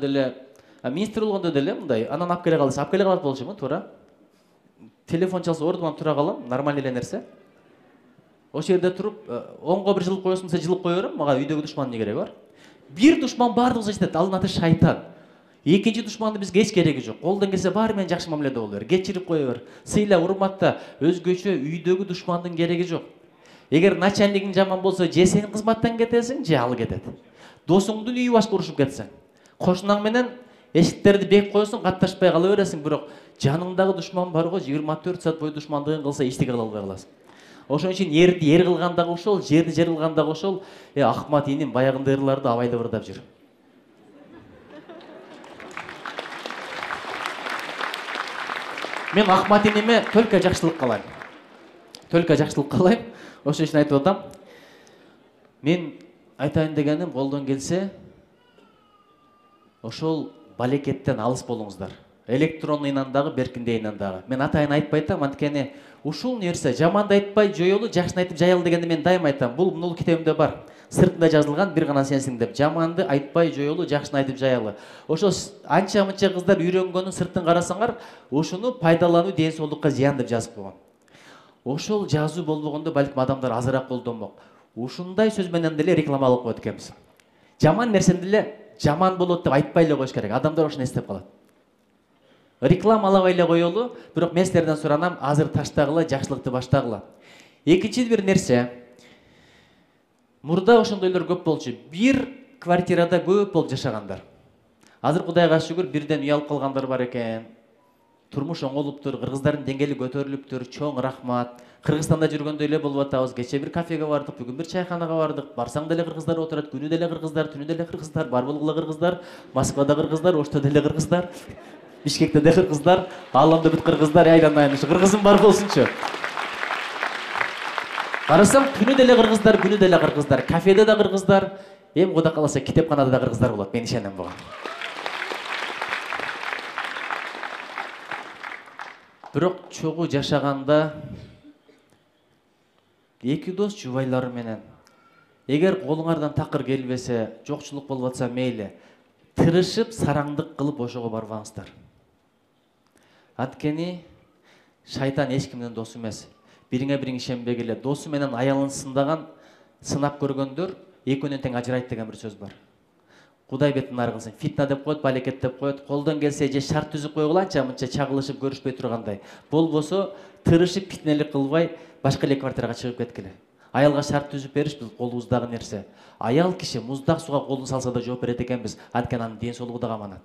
деле мындай, анан алып келе калат болчумун, туура. Телефон чалса ордуман тура калам, нормаль эле нерсе. Ошол жерде туруп, оңго бир жылып коесуң десе жылып кое берем, мага үйдөгү душман эмне кереги бар? Бир душман баардыгыбызга жетет, анын аты шайтан. Экинчи душманды бизге эч кереги жок. Колдон келсе баары менен жакшы мамиледе боло бер, кечирип кое бер, сыйла, урматта. Өзгөчө үйдөгү душмандын кереги жок. Эгер начальнигиң жаман болсо, же сен кызматтан кетесиң, же ал кетет. Досуңдун үйү башка урушуп кетсең, кошунаң менен эшиктерди бекип коесуң, катташпай кала бересиң, бирок жаныңдагы душман барго 24 саат бою душмандыгын кылса эчтеке кыла албай каласың. Ошон үчүн эрди эр кылгандагы ошол, жерди жер кылгандагы ошол. Акмат иним баягындай ырларды абайлап ырдап жүр. Мен Акмат иниме только жакшылык каалайм. Только жакшылык каалайм. Ошон үчүн айтып атам. Мен айтайын дегеним, колдон келсе, ошол балекеттен алыс болуңуздар. Электронныйнан дагы, беркиндейинен дагы. Мен атайын айтпай атам, анткени ушул нерсе жаманды айтпай жоёлу, жакшыны айтып жаялы дегенди мен дайым айтам. Бул мунул китебимде бар. Сыртында жазылган бир гана сенсиң деп. Жаманды айтпай жоёлу, жакшыны айтып жаялы. Ошо анча-мынча кыздар үйрөнгөнүн сыртын карасаңар, ушуну пайдалануу ден соолукка зыян деп жазып койгон. Ошол жазуу болбогондо балким адамдар азыраак колдонмок. Ушундай сөз менен деле рекламалап коет экенбиз. Жаман нерсени деле жаман болот деп айтпай эле коюш керек. Адамдар ошону эстеп калат. Рекламалабай эле коелу, бирок мен силерден суранам, азыр таштагыла, жакшылыкты баштагыла. Экинчи бир нерсе. Мурда ошондойлор көп болчу. Бир квартирада көп болуп жашагандар. Азыр Кудайга шүгүр бирден үй алып калгандар бар экен. Турмуш оңолуптур, кыргыздардын деңгээли көтөрүлүптүр. Чоң рахмат. Кыргызстанда жүргөндө эле болуп атабыз. Кече бир кафеге бардык, бүгүн бир чайханага бардык. Барсаң деле кыргыздар отурат, күнү деле кыргыздар, түнү деле кыргыздар, бар болгула кыргыздар, Москвада кыргыздар, Ошто деле кыргыздар, Бишкекте деле кыргыздар, Ааламда бүт кыргыздар, айданайын ушу кыргызым бар болсунчу. Карасаң, түнү деле кыргыздар, күнү деле кыргыздар, кафеде да кыргыздар, эми Кудай кааласа китепканада да кыргыздар болот, мен ишенем буга. Бирок чогуу жашаганда эки дос жубайлары менен эгер колуңардан такыр келбесе, жокчулук болуп атса мейли, тырышып сараңдык кылып ошого барбаңыздар. Анткени шайтан эч кимдин досу эмес. Бириңе бириң ишенбегиле. Досу менен аялын сындаган, сынап көргөндөр экөөнөн тең ажырайт деген бир сөз бар. Кудай бетин ары кылсын. Фитна деп коет, балекет деп коет. Колдон келсе же шарт түзүп койгула, анча-мынча чагылышып көрүшпөй тургандай. Болбосо тырышып фитнелик кылбай башка эле квартирага чыгып кеткиле. Аялга шарт түзүп бериш бул колубуздагы нерсе. Аял киши муздак суга колун салса да жооп берет экенбиз. Анткени анын ден соолугу да аманат.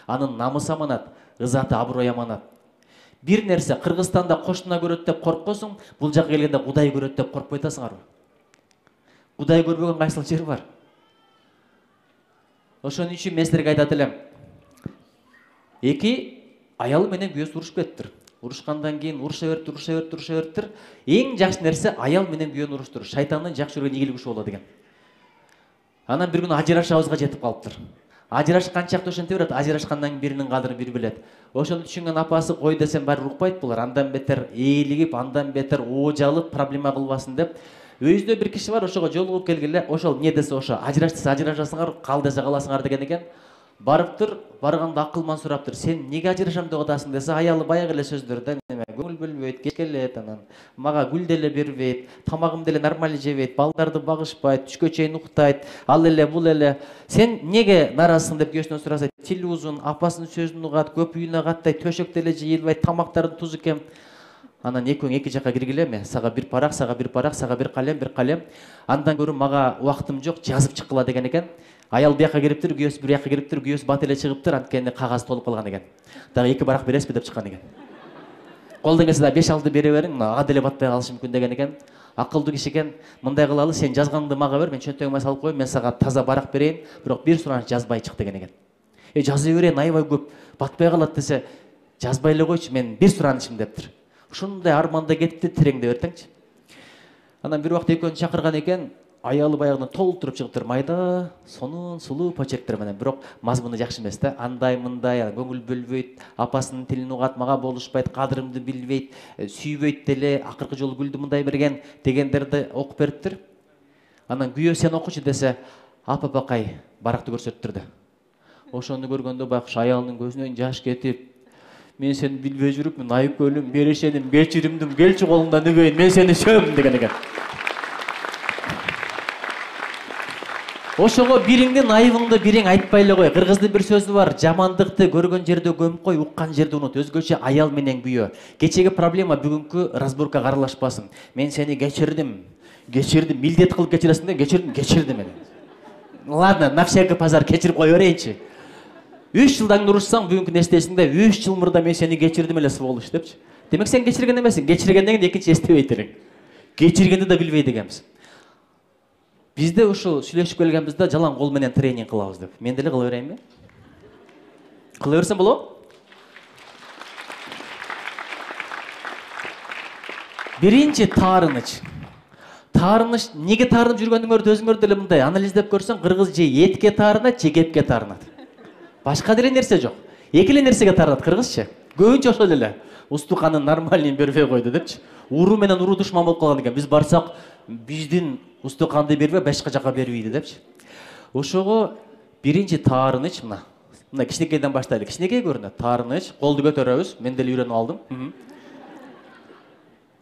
Анын намысы аманат, ызаты, аброю аманат. Бир нерсе Кыргызстанда кошуна көрөт деп коркпосуң, бул жакка келгенде Кудай көрөт деп коркпой атасыңарбы? Кудай көрбөгөн кайсыл жер бар? Ошон үчүн мен силерге айтат элем. Эки аялы менен күйөөсү урушуп кетиптир. Урушкандан кийин уруша бериптир. Эң жакшы нерсе аял менен күйөөнү уруштур. Шайтандын жакшы көргөн ийгилиги ушул болот экен. Анан бир күнү ажырашабызга жетип калыптыр. Ажырашканчакта ошентип берет, ажырашкандан кийин биринин кадырын бири билет. Ошону түшүнгөн апасы кой десем баары укпайт булар. Андан бетер ээлигип, андан бетер оожалып, проблема кылбасын деп. Өйүздө бир киши бар, ошого жолугуп келгиле, ошол не десе ошо, ажыраш десе ажырашасыңар, кал десе каласыңар деген экен. Барыптыр, барганда акылман сураптыр. Сен неге ажырашам деп атасың десе, аялы баягы эле сөздөрдөн эме, көңүл бөлбөйт, кеч келет анан. Мага гүл деле бербейт, тамагым деле нормально жебейт, балдарды багышпайт, түшкө чейин уктайт, ал эле бул эле. Сен неге наразысың деп күйөөсүнөн сураса, тили узун, апасынын сөзүн угат, көп үйүнө каттай, төшөк деле жыйылбайт, тамактардын тузу кем. Анан экөөң эки жакка киргиле, мен сага бир парак, сага бир парак, сага бир калем. Андан көрү мага убактым жок, жазып чыккыла деген экен. Аял бияка кириптир, күйөөсү бир жакка кириптир, күйөөсү бат эле чыгыптыр, анткени кагаз толуп калган экен. Дагы эки барак бересизби деп чыккан экен. Колдон келсе да 5-6 бере бериң, ага деле батпай калышы мүмкүн деген экен. Акылдуу киши экен. Мындай кылалы, сен жазганыңды мага бер, мен чөнтөгүмө салып коеюн, мен сага таза барак берейин, бирок бир сураныч жазбай чык деген экен. Жазы берейин, аябай көп батпай калат десе, жазбай эле койчу, мен бир суранычым дептир. Ушундай арманда кетти, тиреңде бертеңчи. Анан бир убакта экөөнү чакырган экен, аялы баягыдан толтуруп чыгыптыр, майда, сонун, сулуу почерктер менен, бирок мазмуну жакшы эмес да. Андай мындай, көңүл бөлбөйт, апасынын тилин угат, мага болушпайт, кадырымды билбейт, сүйбөйт деле, акыркы жолу гүлдү мындай берген дегендерди окуп бериптир. Анан күйөө сен окучу десе, апапакай баракты көрсөттүр да. Ошону көргөндө байкуш аялынын көзүнөн жаш кетип, мен сени билбей жүрүпмүн, айыпкөлүм, берешеним, кечиримдим, келчи колуңдан үбөйүн, мен сени сүйөм деген экен. Ошого бириңдин айыбыңды бириң айтпай эле кой. Кыргыздын бир сөзү бар: жамандыкты көргөн жерде көмүп кой, уккан жерде унут. Өзгөчө аял менен күйөө. Кечеги проблема бүгүнкү разборкага аралашпасын. Мен сени кечирдим. Милдет кылып кечиресиң да, кечирдим мен. Ладно, на всякий пазар кечирип кой берейинчи. 3 жылдан урушсаң бүгүнкү нестесиң да, 3 жыл мурда мен сени кечирдим эле сволочь депчи. Демек сен кечирген эмессиң. Кечиргенден кийин экинчи эстебейт элең. Кечиргенди да билбейт экенбиз. Бизде ушул сүйлөшүп келгенбизде жалаң кол менен тренинг кылабыз деп. Мен деле кыла берейинби? Кыла берсем болобу? Биринчи таарыныч. Таарыныч, неге таарынып жүргөндүңөрдү өзүңөр деле мындай анализдеп көрсөң, кыргыз же этке таарынат, же кепке таарынат. Башка деле нерсе жок. Эки эле нерсеге таарынат кыргызчы. Көбүнчө ошол эле. Устуканын нормальный бербей койду депчи. Уру менен уру душман болуп калган экен. Биз барсак, биздин устуканды бербей, башка жака бербейди депчи. Ошого биринчи таарыныч мына. Мына кичинекейден баштайлы. Кичинекей көрүнөт. Таарыныч, колду көтөрөбүз. Мен деле үйрөнүп алдым.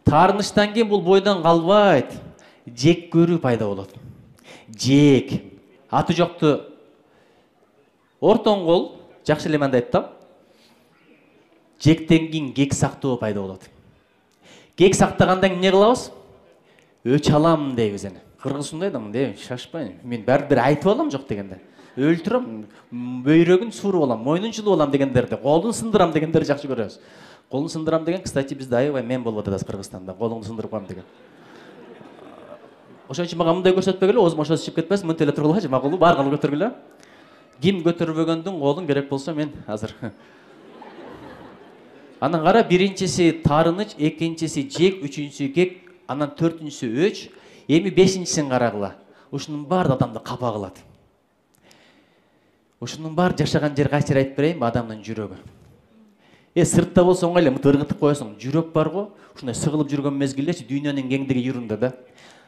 Таарынычтан кийин бул бойдон калбайт. Жек көрүү пайда болот. Жек. Аты жокту ортон кол, жакшы эле менде айттым. Жектен кийин кек сактоо пайда болот. Кек сактагандан кийин эмне кылабыз? Өч алам дейбиз эне. Кыргызчындай да мындай шашпайм. Мен бир айтып алам жок дегенде. Өлтүрөм, бөйрөгүн сууруп алам, мойнун чулуп алам дегендерди, колун сындырам дегендерди жакшы көрөбүз. Колун сындырам деген, кстати, бизде аябай мен болуп атат Кыргызстанда. Колуңду сындырып коем деген. Ошон үчүн мага мындай көрсөтпөгүлө, өзүм ошо чыгып кетпесин, мынтип эле тургулачы, макулбу, бар кылып көтөргүлө. Ким көтөрбөгөндүн колун керек болсо мен азыр. Анан кара, биринчиси таарыныч, экинчиси жек, үчүнчүсү кек, анан төртүнчүсү өч, эми бешинчисин карагыла. Ушунун баары адамды капа кылат. Ушунун баары жашаган жер кайсы айтып берейинби? Адамдын жүрөгү. Сыртта болсоң эле мынтип ыргытып коесуң, жүрөк бар го, ушундай сыгылып жүргөн мезгилдечи дүйнөнүн кеңдиги юрунда да.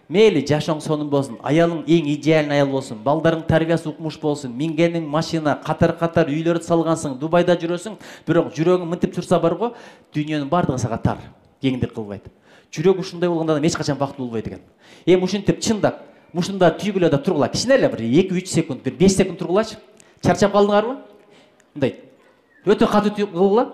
Мейли жашоң сонун болсун, аялың эң идеальный аял болсун, балдарың тарбиясы укмуш болсун, мингениң машина, катар-катар үйлөрдү салгансың, Дубайда жүрөсүң, бирок жүрөгүң мынтип турса бар го, дүйнөнүн бардыгы сага тар, кеңдик кылбайт. Жүрөк ушундай болгондо эч качан бактылуу болбойт экен. Ушинтип чындап, мушунда түйгүлө да тургула, кичине эле бир 2-3 секунд, бир 5 секунд тургулачы. Чарчап калдыңарбы? Мындай өтө катуу кылгыла.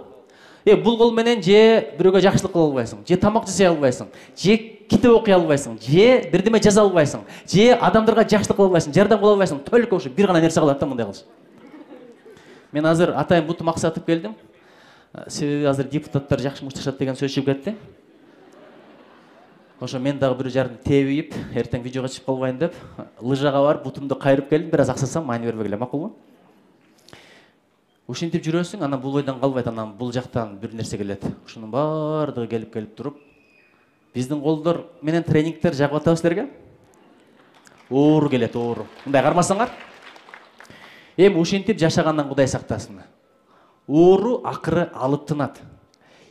Бул кол менен же бирөөгө жакшылык кыла албайсың, же тамак жасай албайсың, же китеп окуй албайсың, же бирдеме жаза албайсың, же адамдарга жакшылык кыла албайсың, жардам кыла албайсың. Только ушу бир гана нерсе калат да мындай кылыш. Мен азыр атайын бутум аксатып келдим. Себеби азыр депутаттар жакшы мушташат деген сөз чыгып кетти. Ошо мен дагы бир жарды тебип, эртең видеого чыгып калбайын деп, лыжага барып бутумду кайрып келдим, бир аз аксасам, мани бербегиле, макулбу? Ушинтип жүрөсүң, анан бул ойдон калбайт, анан бул жактан бир нерсе келет. Ушунун баардыгы келип туруп, биздин колдор менен тренингдер жагып атабыз силерге? Оору келет, оору. Мындай кармасаңар. Ушинтип жашагандан Кудай сактасын. Оору акыры алып тынат.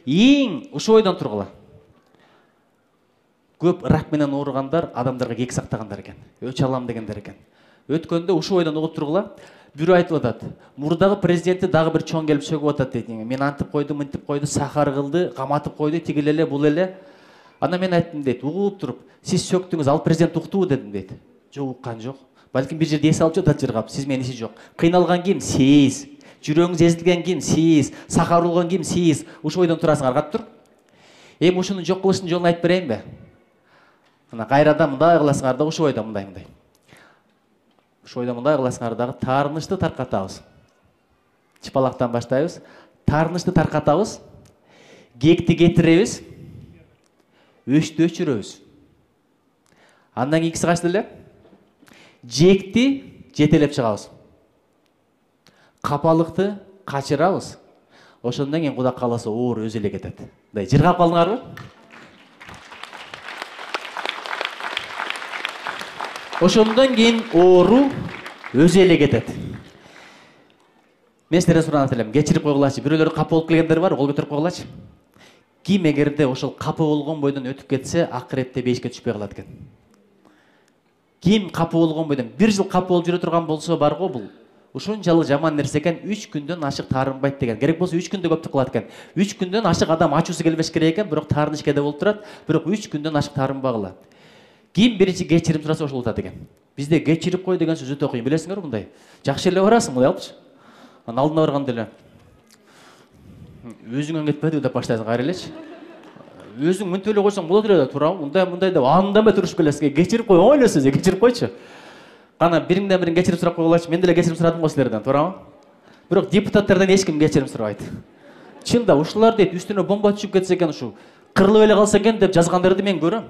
Ушу ойдон тургула. Көп рак менен ооругандар адамдарга кек сактагандар экен. Өч алам дегендер экен. Өткөндө ушу ойдон угуп тургула. Бирөө айтып атат. Мурдагы президенти дагы бир чоң келип сөгүп атат дейт. Мен антип койдум, мынтип койду, сахар кылды, каматып койду, тигил эле, бул эле. Анан мен айттым дейт, угуп туруп, сиз сөктүңүз, ал президент уктубу дедим дейт. Жок, уккан жок. Балким бир жерде эс алып жатат жыргап, сиз менен иши жок. Кыйналган ким? Сиз. Жүрөгүңүз эзилген ким? Сиз. Сахар урган ким? Сиз. Ушу ойдон турасыңар, кат тур. Ушуну жок кылыштын жолун айтып берейинби? Мына кайрадан мындай кыласыңар да, ушу ойдон мындай. Ушу ойдон мындай кыласыңар дагы, таарынычты таркатабыз. Чыпалактан баштайбыз. Таарынычты таркатабыз. Кекти кетиребиз. Өчтү өчүрөбүз. Андан кийинкиси кайсы эле? Жекти жетелеп чыгабыз. Капалыкты качырабыз. Ошондон кийин Кудай кааласа оору өзү эле кетет. Мындай жыргап калдыңарбы? Ошондон кийин оору өзү эле кетет. Мен силерден суранат элем, кечирип койгулачы. Бирөөлөр капа болуп келгендер бар, кол көтөрүп койгулачы. Ким эгерде ошол капа болгон бойдон өтүп кетсе, акыретте бейишке түшпөй калат экен. Ким капа болгон бойдон 1 жыл капа болуп жүрө турган болсо бар го бул. Ушунчалык жаман нерсе экен, 3 күндөн ашык таарынбайт деген. Керек болсо 3 күндө көптүк кылат экен. 3 күндөн ашык адам ачуусу келбеш керек экен, бирок таарыныч кеде болуп турат, бирок 3 күндөн ашык таарынбагыла. ким биринчи кечирим сураса ошол утат экен. Бизде кечирип кой деген сөз өтө кыйын, билесиңерби мындай. Жакшы эле барасың, мындай алчы. Анан алдына барганда эле өзүңөн кетпеди деп баштайсың кайра элечи. Өзүң мынтип эле койсоң болот эле да, туурабы? Мындай деп анда эмес турушуп келесиң. Кечирип кой, оңой эле сөз, кечирип койчу. Кана бириңден бирин кечирим сурап койгулачы. Мен деле кечирим сурадым го силерден, туурабы? Бирок депутаттардан эч ким кечирим сурабайт. Чында ушулар дейт, үстүнө бомба түшүп кетсе экен, ушу кырылып эле калса экен деп жазгандарды мен көрөм.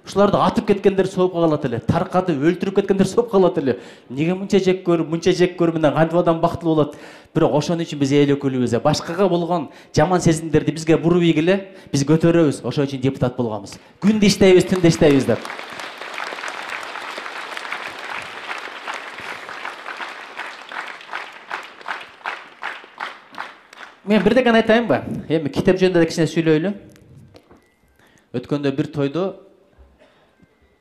Ушуларды атып кеткендер соопко калат эле, таркатып өлтүрүп кеткендер соопко калат эле. Неге мынча жек көрүп менен кантип адам бактылуу болот? Бирок ошон үчүн биз эл өкүлүбүз. Башкага болгон жаман сезимдерди бизге буруп ийгиле, биз көтөрөбүз. Ошон үчүн депутат болгонбуз. Күндө иштейбиз, түндө иштейбиз деп. Мен бирден айтайынбы? Эми китеп жөнүндө да кичине сүйлөйлү. Өткөндө бир тойдо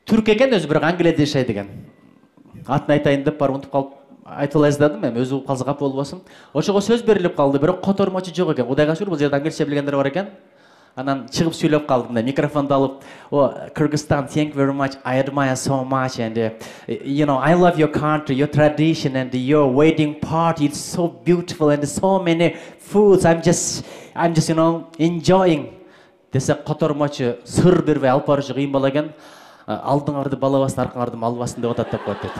түрк экен өзү, бирок Англияда жашайт экен. Атын айтайын деп барып унутуп калып айтып алайсыздадым, эми өзү калса капа болбосун. Ошого сөз берилип калды, бирок котормочу жок экен. Кудайга шүгүр, бул жерде англисче билгендер бар экен. Анан чыгып сүйлөп калды, мындай микрофонду алып, "О, Kyrgyzstan, thank you very much. I admire so much and you know, I love your country, your tradition and your wedding party. It's so beautiful and so many foods. I'm just you know, enjoying." Десе котормочу сыр бербей алып баруучу кыйын бала экен. Алдыңарды бала бассын, аркаңарды мал бассын деп атат деп коет дейт.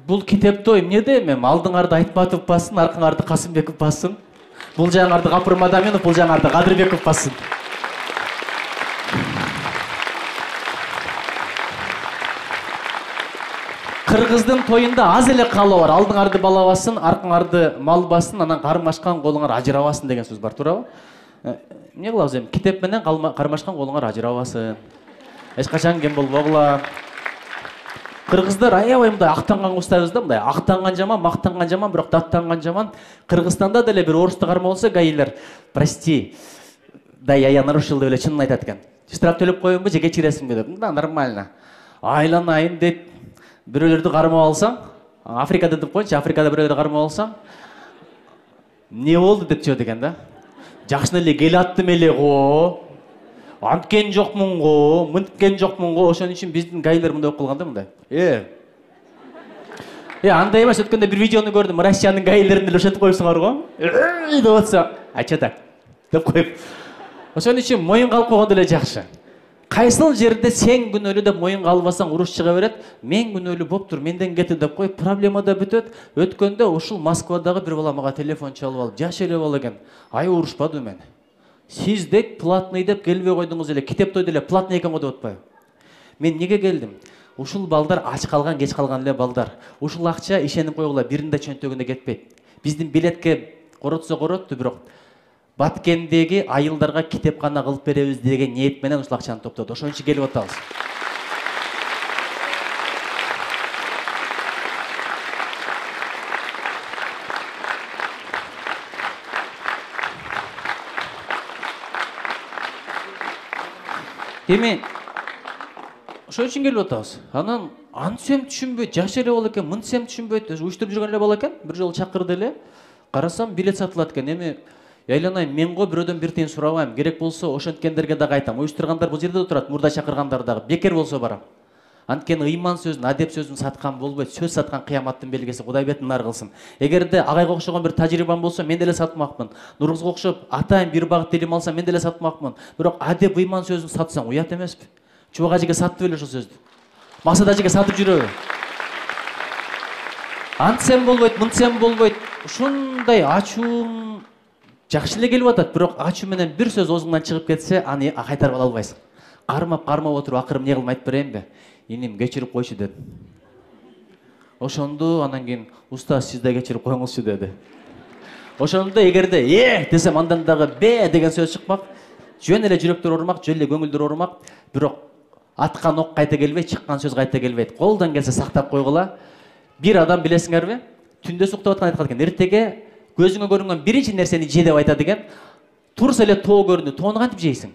Бул китепте эмнеде эми? Алдыңарды Айтматов бассын, аркаңарды Касымбеков бассын. Бул жагыңарды Гапыр Мадаминов, бул жагыңарды Кадырбеков бассын. Кыргыздын тоюнда аз эле каалоо бар. Алдыңарды бала бассын, аркаңарды мал бассын, анан кармашкан колуңар ажырабасын деген сөз бар, туурабы? Эмне кылабыз эми? Китеп менен кармашкан колуңар ажырабасын. Эч качан кем болбогула. Кыргыздар аябай мындай актанган устайбыз да, мындай актанган жаман, мактанган жаман, бирок даттанган жаман. Кыргызстанда деле бир орусту карма болсо, гайлер, "Прости, да я нарушил" деп эле чынын айтат экен. Штраф төлөп коеюнбу же кечиресиңби деп. Да, нормально. Айланайын деп бирөөлөрдү кармап алсаң, Африкада деп коечу, Африкада бирөөлөрдү кармап алсаң, "Не болду?" деп чыгат экен да. "Жакшы эле кел аттым эле го. Анткен жокмун го, мынткен жокмун го." Ошон үчүн биздин гайлер мындай окулган да, мындай. Андай эмес, өткөндө бир видеону көрдүм. Россиянын гайлерин деле ошентип коюпсуңар го. Деп атса, "Ача так" деп коюп. Ошон үчүн моюнга алып койгон деле жакшы. Кайсыл жерде сен күнөөлүү деп моюнга албасаң уруш чыга берет. Мен күнөөлүү болуптур, менден кетти деп коюп, проблема да бүтөт. Өткөндө ушул Москвадагы бир бала мага телефон чалып алып, жаш эле бала экен. "Ай, урушпадым мен. Сиз дейт платный деп келбей койдуңуз эле, китеп тойду эле платный экен го деп атпайбы? Мен неге келдим? Ушул балдар ач калган, кеч калган эле балдар. Ушул акча ишенип койгула, биринде чөнтөгүнө кетпейт. Биздин билетке коротсо коротту, бирок Баткендеги айылдарга китепкана кылып беребиз деген ниет менен ушул акчаны топтоду. Ошон үчүн келип атабыз. Эми ошон үчүн келип атабыз. Анан антсем түшүнбөйт, жаш эле бала экен, мынтсем түшүнбөйт, уюштуруп жүргөн эле бала экен. Бир жолу чакырды эле. Карасам билет сатылат экен. Эми Яйланайын, мен го бирөөдөн бир тыйын сурабайм. Керек болсо ошенткендерге дагы айтам. Уюштургандар бул жерде отурат, мурда чакыргандар дагы. Бекер болсо барам. Анткени ыйман сөзүн, адеп сөзүн саткан болбойт. Сөз саткан кыяматтын белгиси. Кудай бетин нар кылсын. Эгерде агайга окшогон бир тажрыйбам болсо, мен деле сатмакмын. Нургузга окшоп атайын бир багыт илим алсам, мен деле сатмакмын. Бирок адеп, ыйман сөзүн сатсаң уят эмеспи? Чубак ажыга сатты беле ошол сөздү. Максат ажыга сатып жүрөбү? Антсем болбойт, мынтсем болбойт. Ушундай ачуум жакшы эле келип атат, бирок ачуу менен бир сөз оозуңдан чыгып кетсе, аны кайтарып ала албайсың. Кармап отуруп, акыры эмне кылып айтып берейинби? Иним кечирип койчу дедим. Ошондо анан кийин устаз сиз да кечирип коюңузчу деди. Ошондо эгерде десем, андан дагы деген сөз чыкмак. Жөн эле жүрөктөр оорумак, жөн эле көңүлдөр оорумак, бирок аткан ок кайта келбейт, чыккан сөз кайта келбейт. Колдон келсе сактап койгула. Бир адам билесиңерби? Түндө суктап аткан айткан экен. Эртеге көзүңө көрүнгөн биринчи нерсени же деп айтат экен. Турса эле тоо көрүндү. Тоону кантип жейсиң?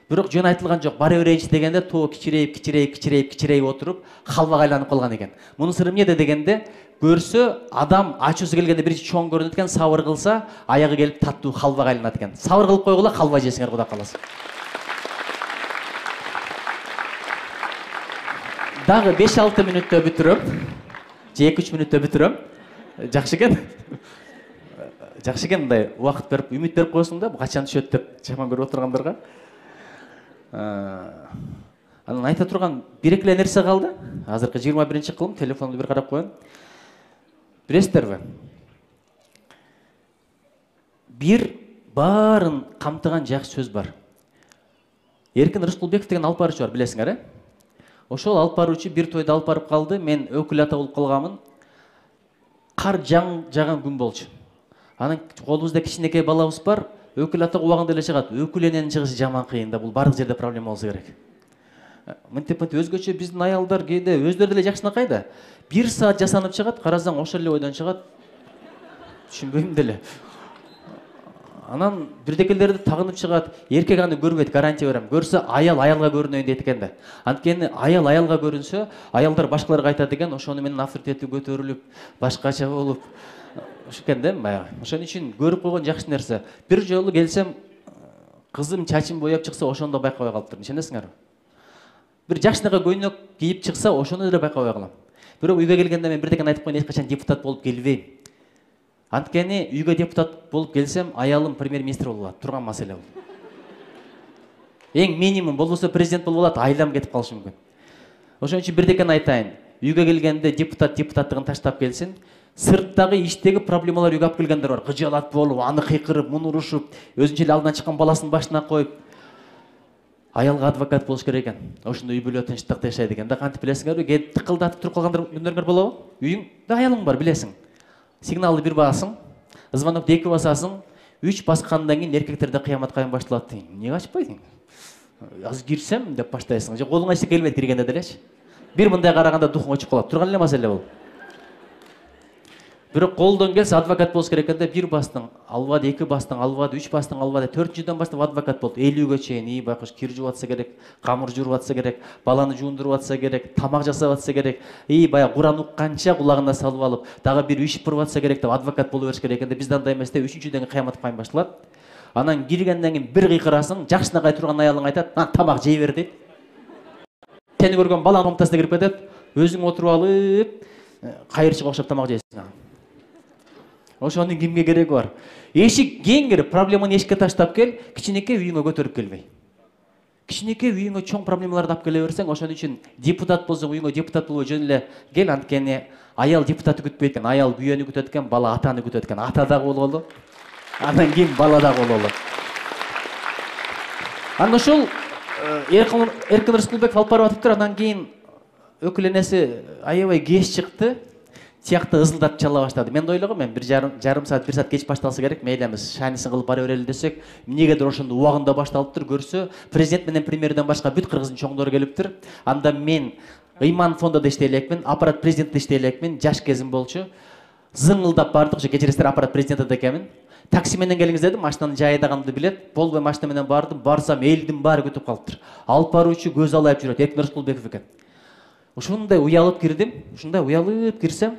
Бирок жөн айтылган жок. Бара берейинчи дегенде тоо кичирейип отуруп, халвага айланып калган экен. Мунун сыры эмнеде дегенде, көрсө адам ачуусу келгенде биринчи чоң көрүнөт экен, сабыр кылса аягы келип таттуу халвага айланат экен. Сабыр кылып койгула, халва жесиңер Кудай кааласа. Дагы 5-6 мүнөттө бүтүрөм. Же 2-3 мүнөттө бүтүрөм. Жакшы экен. Жакшы экен, мындай убакыт берип, үмүт берип коесуң да, качан түшөт деп жаман көрүп отургандарга. Анан айта турган бир-эки нерсе калды. Азыркы 21-кылым, телефонду бир карап коеюн. Билесиздерби? Бир баарын камтыган жакшы сөз бар. Эркин Рыскулбеков деген алып баруучу бар, билесиңер, э? Ошол алып баруучу бир тойду алып барып калды. Мен өкүл ата болуп калганмын. Кар жаган күн болчу. Анан колубузда кичинекей балабыз бар. Өкүл ата убагында эле чыгат. Өкүл эненин чыгышы жаман кыйын да, бул бардык жерде проблема болсо керек. Мынтип өзгөчө биздин аялдар кээде өздөрү деле жакшынакай да. 1 саат жасанып чыгат, карасаң ошол эле ойдон чыгат. Түшүнбөйм деле. Анан бирдекелерди тагынып чыгат. Эркек аны көрбөйт, гарантия берем. Көрсө аял аялга көрүнөйүн дейт экен да. Анткени аял аялга көрүнсө, аялдар башкаларга айтат экен, ошону менен авторитети көтөрүлүп, башкача болуп. Ошо экен да, баягы. Ошон үчүн көрүп койгон жакшы нерсе. Бир жолу келсем, кызым чачын бояп чыкса, ошондо байкабай калыптыр. Ишенесиңерби? Бир жакшынакай көйнөк кийип чыкса, ошону деле байкабай калам. Бирок үйгө келгенде мен бирдекен айтып коеюн, эч качан депутат болуп келбейм. Анткени үйгө депутат болуп келсем, аялым премьер-министр болуп алат. Турган маселе бул. Эң минимум болбосо президент болуп алат, айлам кетип калышы мүмкүн. Ошон үчүн бирдекен айтайын. Үйгө келгенде депутаттыгын таштап келсин. Сырттагы иштеги проблемалар үйгө алып келгендер бар. Кыжалат болуп, аны кыйкырып, муну урушуп, өзүнчө эле алдынан чыккан баласынын башына коюп. Аялга адвокат болуш керек экен. Ошондо үй бүлө тынчтыкта жашайт экен да. Кантип билесиңерби? Кээде тыкылдатып туруп калгандар күндөрүңөр болобу? Үйүңдө аялың бар, билесиң. Сигналды 1 басасың, звонокты 2 басасың, 3 баскандан кийин эркектерде кыямат кайын башталат дейм. Эмнеге ачпайсың? Азыр кирсем деп баштайсың. Же колуңа эч келбейт киргенде делечи. Бир мындай караганда духуң өчүп калат. Турган эле маселе бул. Бирок колдон келсе адвокат болуш керек экенде, 1 бастың албады, 2 бастың албады, 3 бастың албады, 4-жүдөн баштап адвокат болду. 50-ге чейин, байкуш кир жууп атса керек, камыр жууп атса керек, баланы жуундуруп атса керек, тамак жасап атса керек, баягы Куран укканча кулагына салып алып, дагы бир иш буруп атса керек деп адвокат боло бериш керек экенде, бизде андай эмес да, 3-жүдөн кыямат кайын башталат. Анан киргенден кийин бир кыйкырасың, жакшынакай турган аялың айтат, тамак жей бер дейт. Сени көргөн баланын комнатасына кирип кетет, өзүң отуруп алып, кайырчыга окшоп тамак жейсиң. Ошонун кимге кереги бар? Эшик кең кирип, проблеманы эшикке таштап кел, кичинекей үйүңө көтөрүп келбей. Кичинекей үйүңө чоң проблемаларды алып келе берсең, ошон үчүн депутат болсоң, үйүңө депутат болуу жөн эле кел, анткени аял депутатты күтпөйт экен, аял күйөөнү күтөт экен, бала атаны күтөт экен. Ата дагы бололу, андан кийин бала дагы бололу. Анан ошол Эркин Рыскулбеков алып барып атыптыр, андан кийин өкүл энеси аябай кеч чыкты. Тиякты ызылдап чала баштады. Мен ойлогом, мен 1,5 саат, 1 саат кеч башталса керек, мейлемиз шанисин кылып бара берели десек, эмнегедир ошондо убагында башталыптыр. Көрсө, президент менен премьерден башка бүт кыргыздын чоңдору келиптир. Анда мен Ыйман фондода иштей элекмин, аппарат президентте иштей элекмин, жаш кезим болчу. Зыңылдап бардык, кечиресиздер, аппарат президентте экенмин. Такси менен келиңиз дедим, машинаны жайдаганымды билет. Болбой машина менен бардым, барсам элдин баары күтүп калыптыр. Алып баруучу көз алайып жүрөт, Эркин Рыскулбеков экен. Ушундай уялып кирдим, кирсем,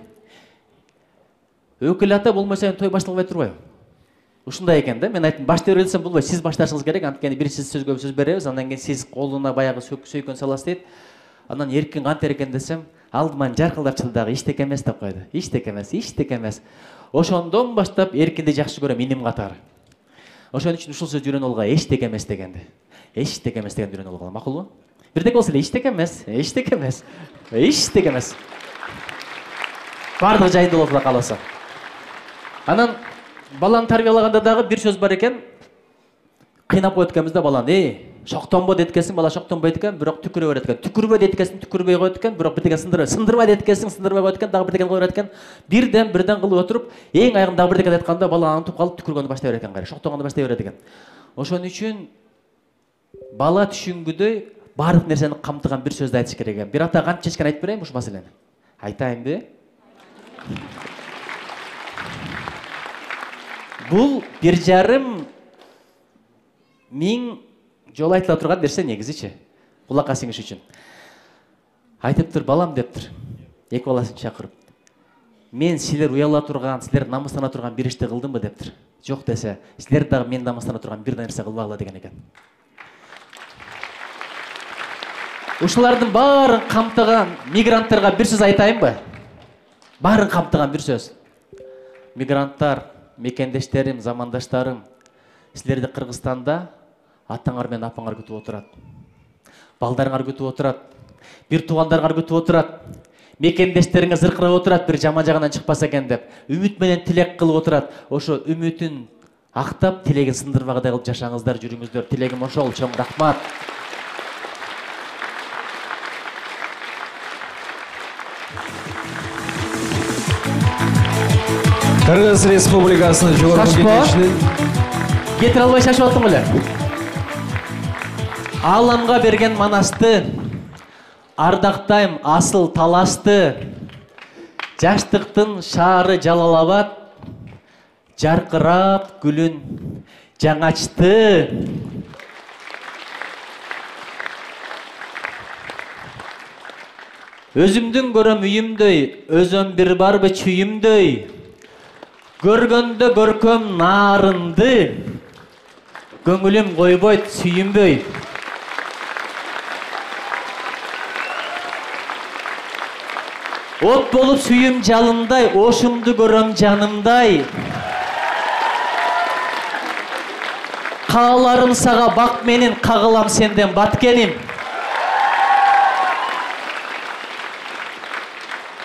өкүл ата болмаса той башталбай турбайбы? Ушундай экен да. Мен айттым, баштай бер десем болбойт, сиз башташыңыз керек. Анткени бир сиз сөзгө сөз беребиз, андан кийин сиз колуна баягы сөйкөн саласыз дейт. Анан Эркин кантер экен десем, алдыман жаркылдап чыкты дагы, иштек эмес деп койду. Иштек эмес. Ошондон баштап Эркинди жакшы көрөм, иним катары. Ошон үчүн ушул сөздү үйрөнүп алган, эчтек эмес дегенди. Эчтек эмес дегенди үйрөнүп алган, макулбу? Бирдек болсо эле эчтек эмес. Бардыгы жайында болот, Кудай кааласа. Анан баланы тарбиялаганда дагы бир сөз бар экен. Кыйнап коет экенбиз да баланы. Шоктонбо дейт экенсиң, бала шоктонбойт экен, бирок түкүрө берет экен. Түкүрбө дейт экенсиң, түкүрбөй коет экен, бирок бирдеке сындырбай дейт экенсиң, сындырбай коет экен, дагы бирдеке кое берет экен. Бирден кылып отуруп, эң аягында дагы бирдеке айтканда бала антып калып түкүргөндү баштай берет экен, кайра шоктонгонду баштай берет экен. Ошон үчүн бала түшүнгүдөй бардык нерсени камтыган бир сөздү айтыш керек экен. Бир ата кантип чечкен айтып берейин ушул маселени. Айтайынбы? Бул 1,5 миң жол айтыла турган нерсе негизичи. Кулакка сиңиш үчүн. Айтыптыр, балам дептир. Эки баласын чакырып. мен силер уяла турган, силер намыстана турган бир ишти кылдымбы дептир. Жок десе, силер дагы мен намыстана турган бир нерсе кылбагыла деген экен. Ушулардын баарын камтыган мигранттарга бир сөз айтайынбы? Баарын камтыган бир сөз. Мигранттар, мекендештерим, замандаштарым, силерди Кыргызстанда атаңар менен апаңар күтүп отурат. Балдарыңар күтүп отурат. Бир туугандарыңар күтүп отурат. Мекендештериңер зыркырап отурат, бир жаман жагынан чыкпаса экен деп. Үмүт менен тилек кылып отурат. Ошо үмүтүн актап, тилегин сындырбагыдай кылып жашаңыздар, жүрүңүздөр. Тилегим ошол. Чоң рахмат. Кыргыз Республикасынын жогорку кеңешинин кетире албай шашып аттың беле. Ааламга берген манасты, ардактайм асыл талашты. Жаштыктын шаары Жалал-Абад, жаркырап гүлүн жаңачты. Өзүмдүн көрөм үйүмдөй, өзөм бир барбы чүйүмдөй. Көргөндө көркөм нарынды, көңүлүм койбойт сүйүнбөй. От болуп сүйүм жалындай, ошумду көрөм жанымдай. Кааларым сага бак менен, кагылам сенден баткеним.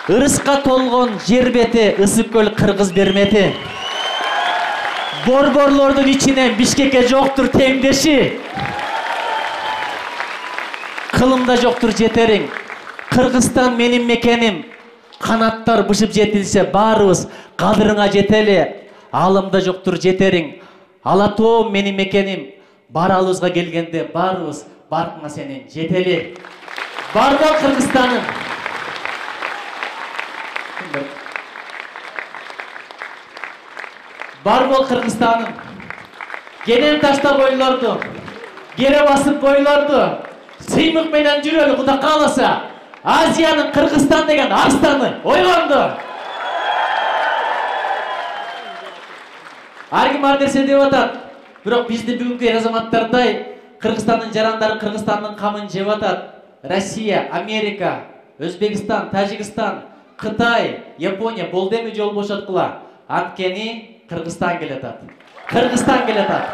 Ырыска толгон жер бети, ысык көл Кыргыз бермети. Борборлордун ичинен Бишкекке жоктур теңдеши. Кылымда жоктур жетериң. Кыргызстан менин мекеним. Канаттар бышып жетилсе, баарыбыз кадырыңа жетели. Алымда жоктур жетериң. Ала тоом менин мекеним. Баралыбызга келгенде баарыбыз баркыңа сенин жетели. Барбол Кыргызстаным. Барбол Кыргызстаным. Кенен таштап ойлорду, кере басып бойлорду. Сыймык менен жүрөлү, Кудай кааласа. Азиянын Кыргызстан деген арстаны ойгонду. Арким ар нерсе деп атат. Бирок бизди бүгүнкү эр азаматтардай Кыргызстандын жарандары Кыргызстандын камын жеп атат. Россия, Америка, Өзбекстан, Тажикстан, Кытай, Япония болду эми жол бошоткула. Анткени Кыргызстан келатат. Кыргызстан келатат.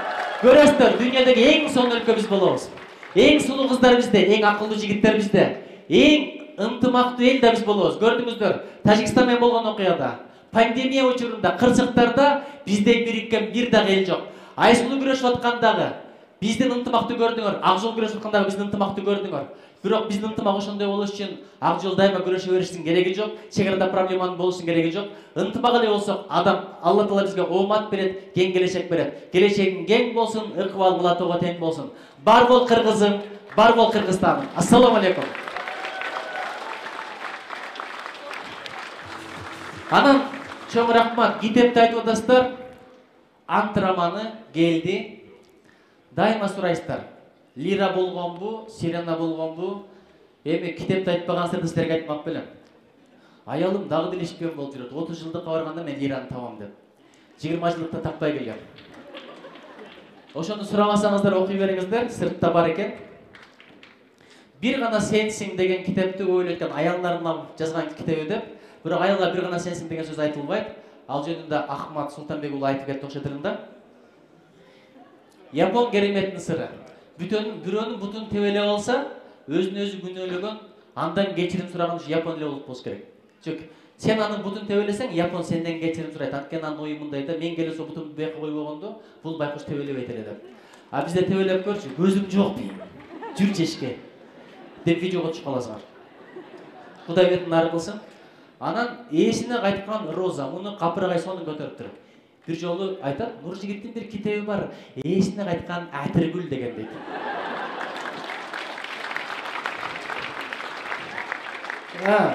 Көрөсүздөр, дүйнөдөгү эң сонун өлкө биз болобуз. Эң сулуу кыздар бизде, эң акылдуу жигиттер бизде. Эң ынтымактуу эл да биз болобуз. Көрдүңүздөр, Тажикстан менен болгон окуяда, пандемия учурунда, кырсыктарда биздей бириккен бир дагы эл жок. Айсулуу күрөшүп аткандагы биздин ынтымакты көрдүңөр, ак жол күрөшүп аткандагы биздин ынтымакты көрдүңөр. Бирок биздин ынтымак ошондой болуш үчүн ак жол дайыма күрөшө бериштин кереги жок, чек арада проблеманын болуштун кереги жок. Ынтымак эле болсок, адам Алла Таала бизге оомат берет, кең келечек берет. Келечегиң кең болсун, ыкыбал кылатууга тең болсун. Бар бол Кыргызым, бар бол Кыргызстаным. Ассаламу алейкум. Анан чоң рахмат, китепти айтып атасыздар. Антраманы келди. Дайыма сурайсыздар. Лира болгонбу, Сирена болгонбу? Эми китепти айтпаган сырды силерге айтмак белем. Аялым дагы деле ишпен болуп жүрөт. 30 жылдыкка барганда мен Лираны табам деп. 20 жылдыкта таппай келген. Ошону сурамасаңыздар окуй бериңиздер, сыртта бар экен. Бир гана сенсиң деген китепти ойлоткон аялдарына жазган китеби деп. Бирок аялга бир гана сенсиң деген сөз айтылбайт. Ал жөнүндө Ахмат Султанбек уулу айтып кетти окшотурунда. Япон кереметинин сыры. Бирөөнүн бутун тебелеп алса, өзүн өзү күнөөлөгөн, андан кечирим сураган ушу Япон эле болуп болуш керек. Чүнкү сен анын бутун тебелесең, Япон сенден кечирим сурайт. Анткени анын ою мындай да, мен келе сол бутумду бияка койбогондо, бул байкуш тебелебейт эле деп. А бизде тебелеп көрчү, көзүм жок дейм. Жүрчү эшикке. Деп видеого түшүп каласыңар. Кудай бетин нары кылсын. Анан ээсине кайткан Роза, муну капыргай сонун көтөрүп туруп. Бир жолу айтат, Нуржигиттин бир китеби бар, ээсине кайткан Атыргүл деген дейт.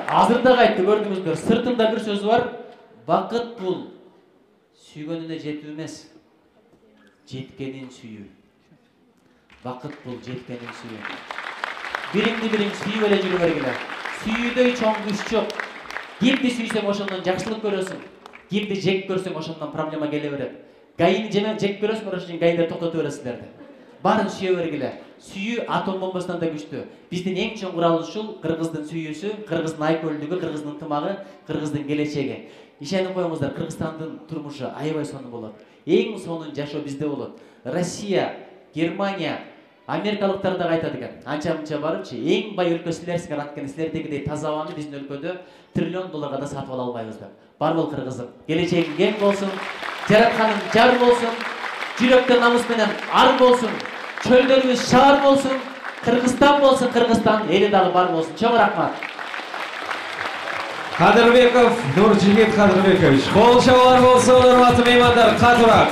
Азыр да кайтты, көрдүңүздөр. Сыртында бир сөз бар. Бакыт бул сүйгөнүнө жетүү эмес, жеткенин сүйүү. Бакыт бул жеткенин сүйүү. Бириңди бириң сүйүп эле жүрө бергиле. Сүйүүдөй чоң күч жок. Кимди сүйсөң ошондон жакшылык көрөсүң. Кимди жек көрсөң ошондон проблема келе берет. Гайыны жемен жек көрөсүңөр, ошон үчүн гайдер токтото бересиздерди. Баарын сүйө бергиле. Сүйүү атом бомбасынан да күчтүү. Биздин эң чоң курал ушул кыргыздын сүйүүсү, кыргыздын айкөлдүгү, кыргыздын ынтымагы, кыргыздын келечеги. Ишенип коюңуздар, Кыргызстандын турмушу аябай сонун болот. Эң сонун жашоо бизде болот. Россия, Германия, Америкалыктар да айтат экен. Анча-мынча барыпчы, эң бай өлкө силерсиңер, анткени силердегидей таза абаны биздин өлкөдө триллион долларга да сатып ала албайбыз деп. Бар бол кыргызым. Келечегиң кең болсун, жаратканың жар болсун, жүрөктөр намыс менен ар болсун, чөлдөрүбүз шаар болсун, Кыргызстан болсун, Кыргызстан эли дагы бар болсун. Чоң рахмат. Кадырбеков Нуржигит Кадырбекович. Кол чабуулар болсун, урматтуу меймандар, катуураак.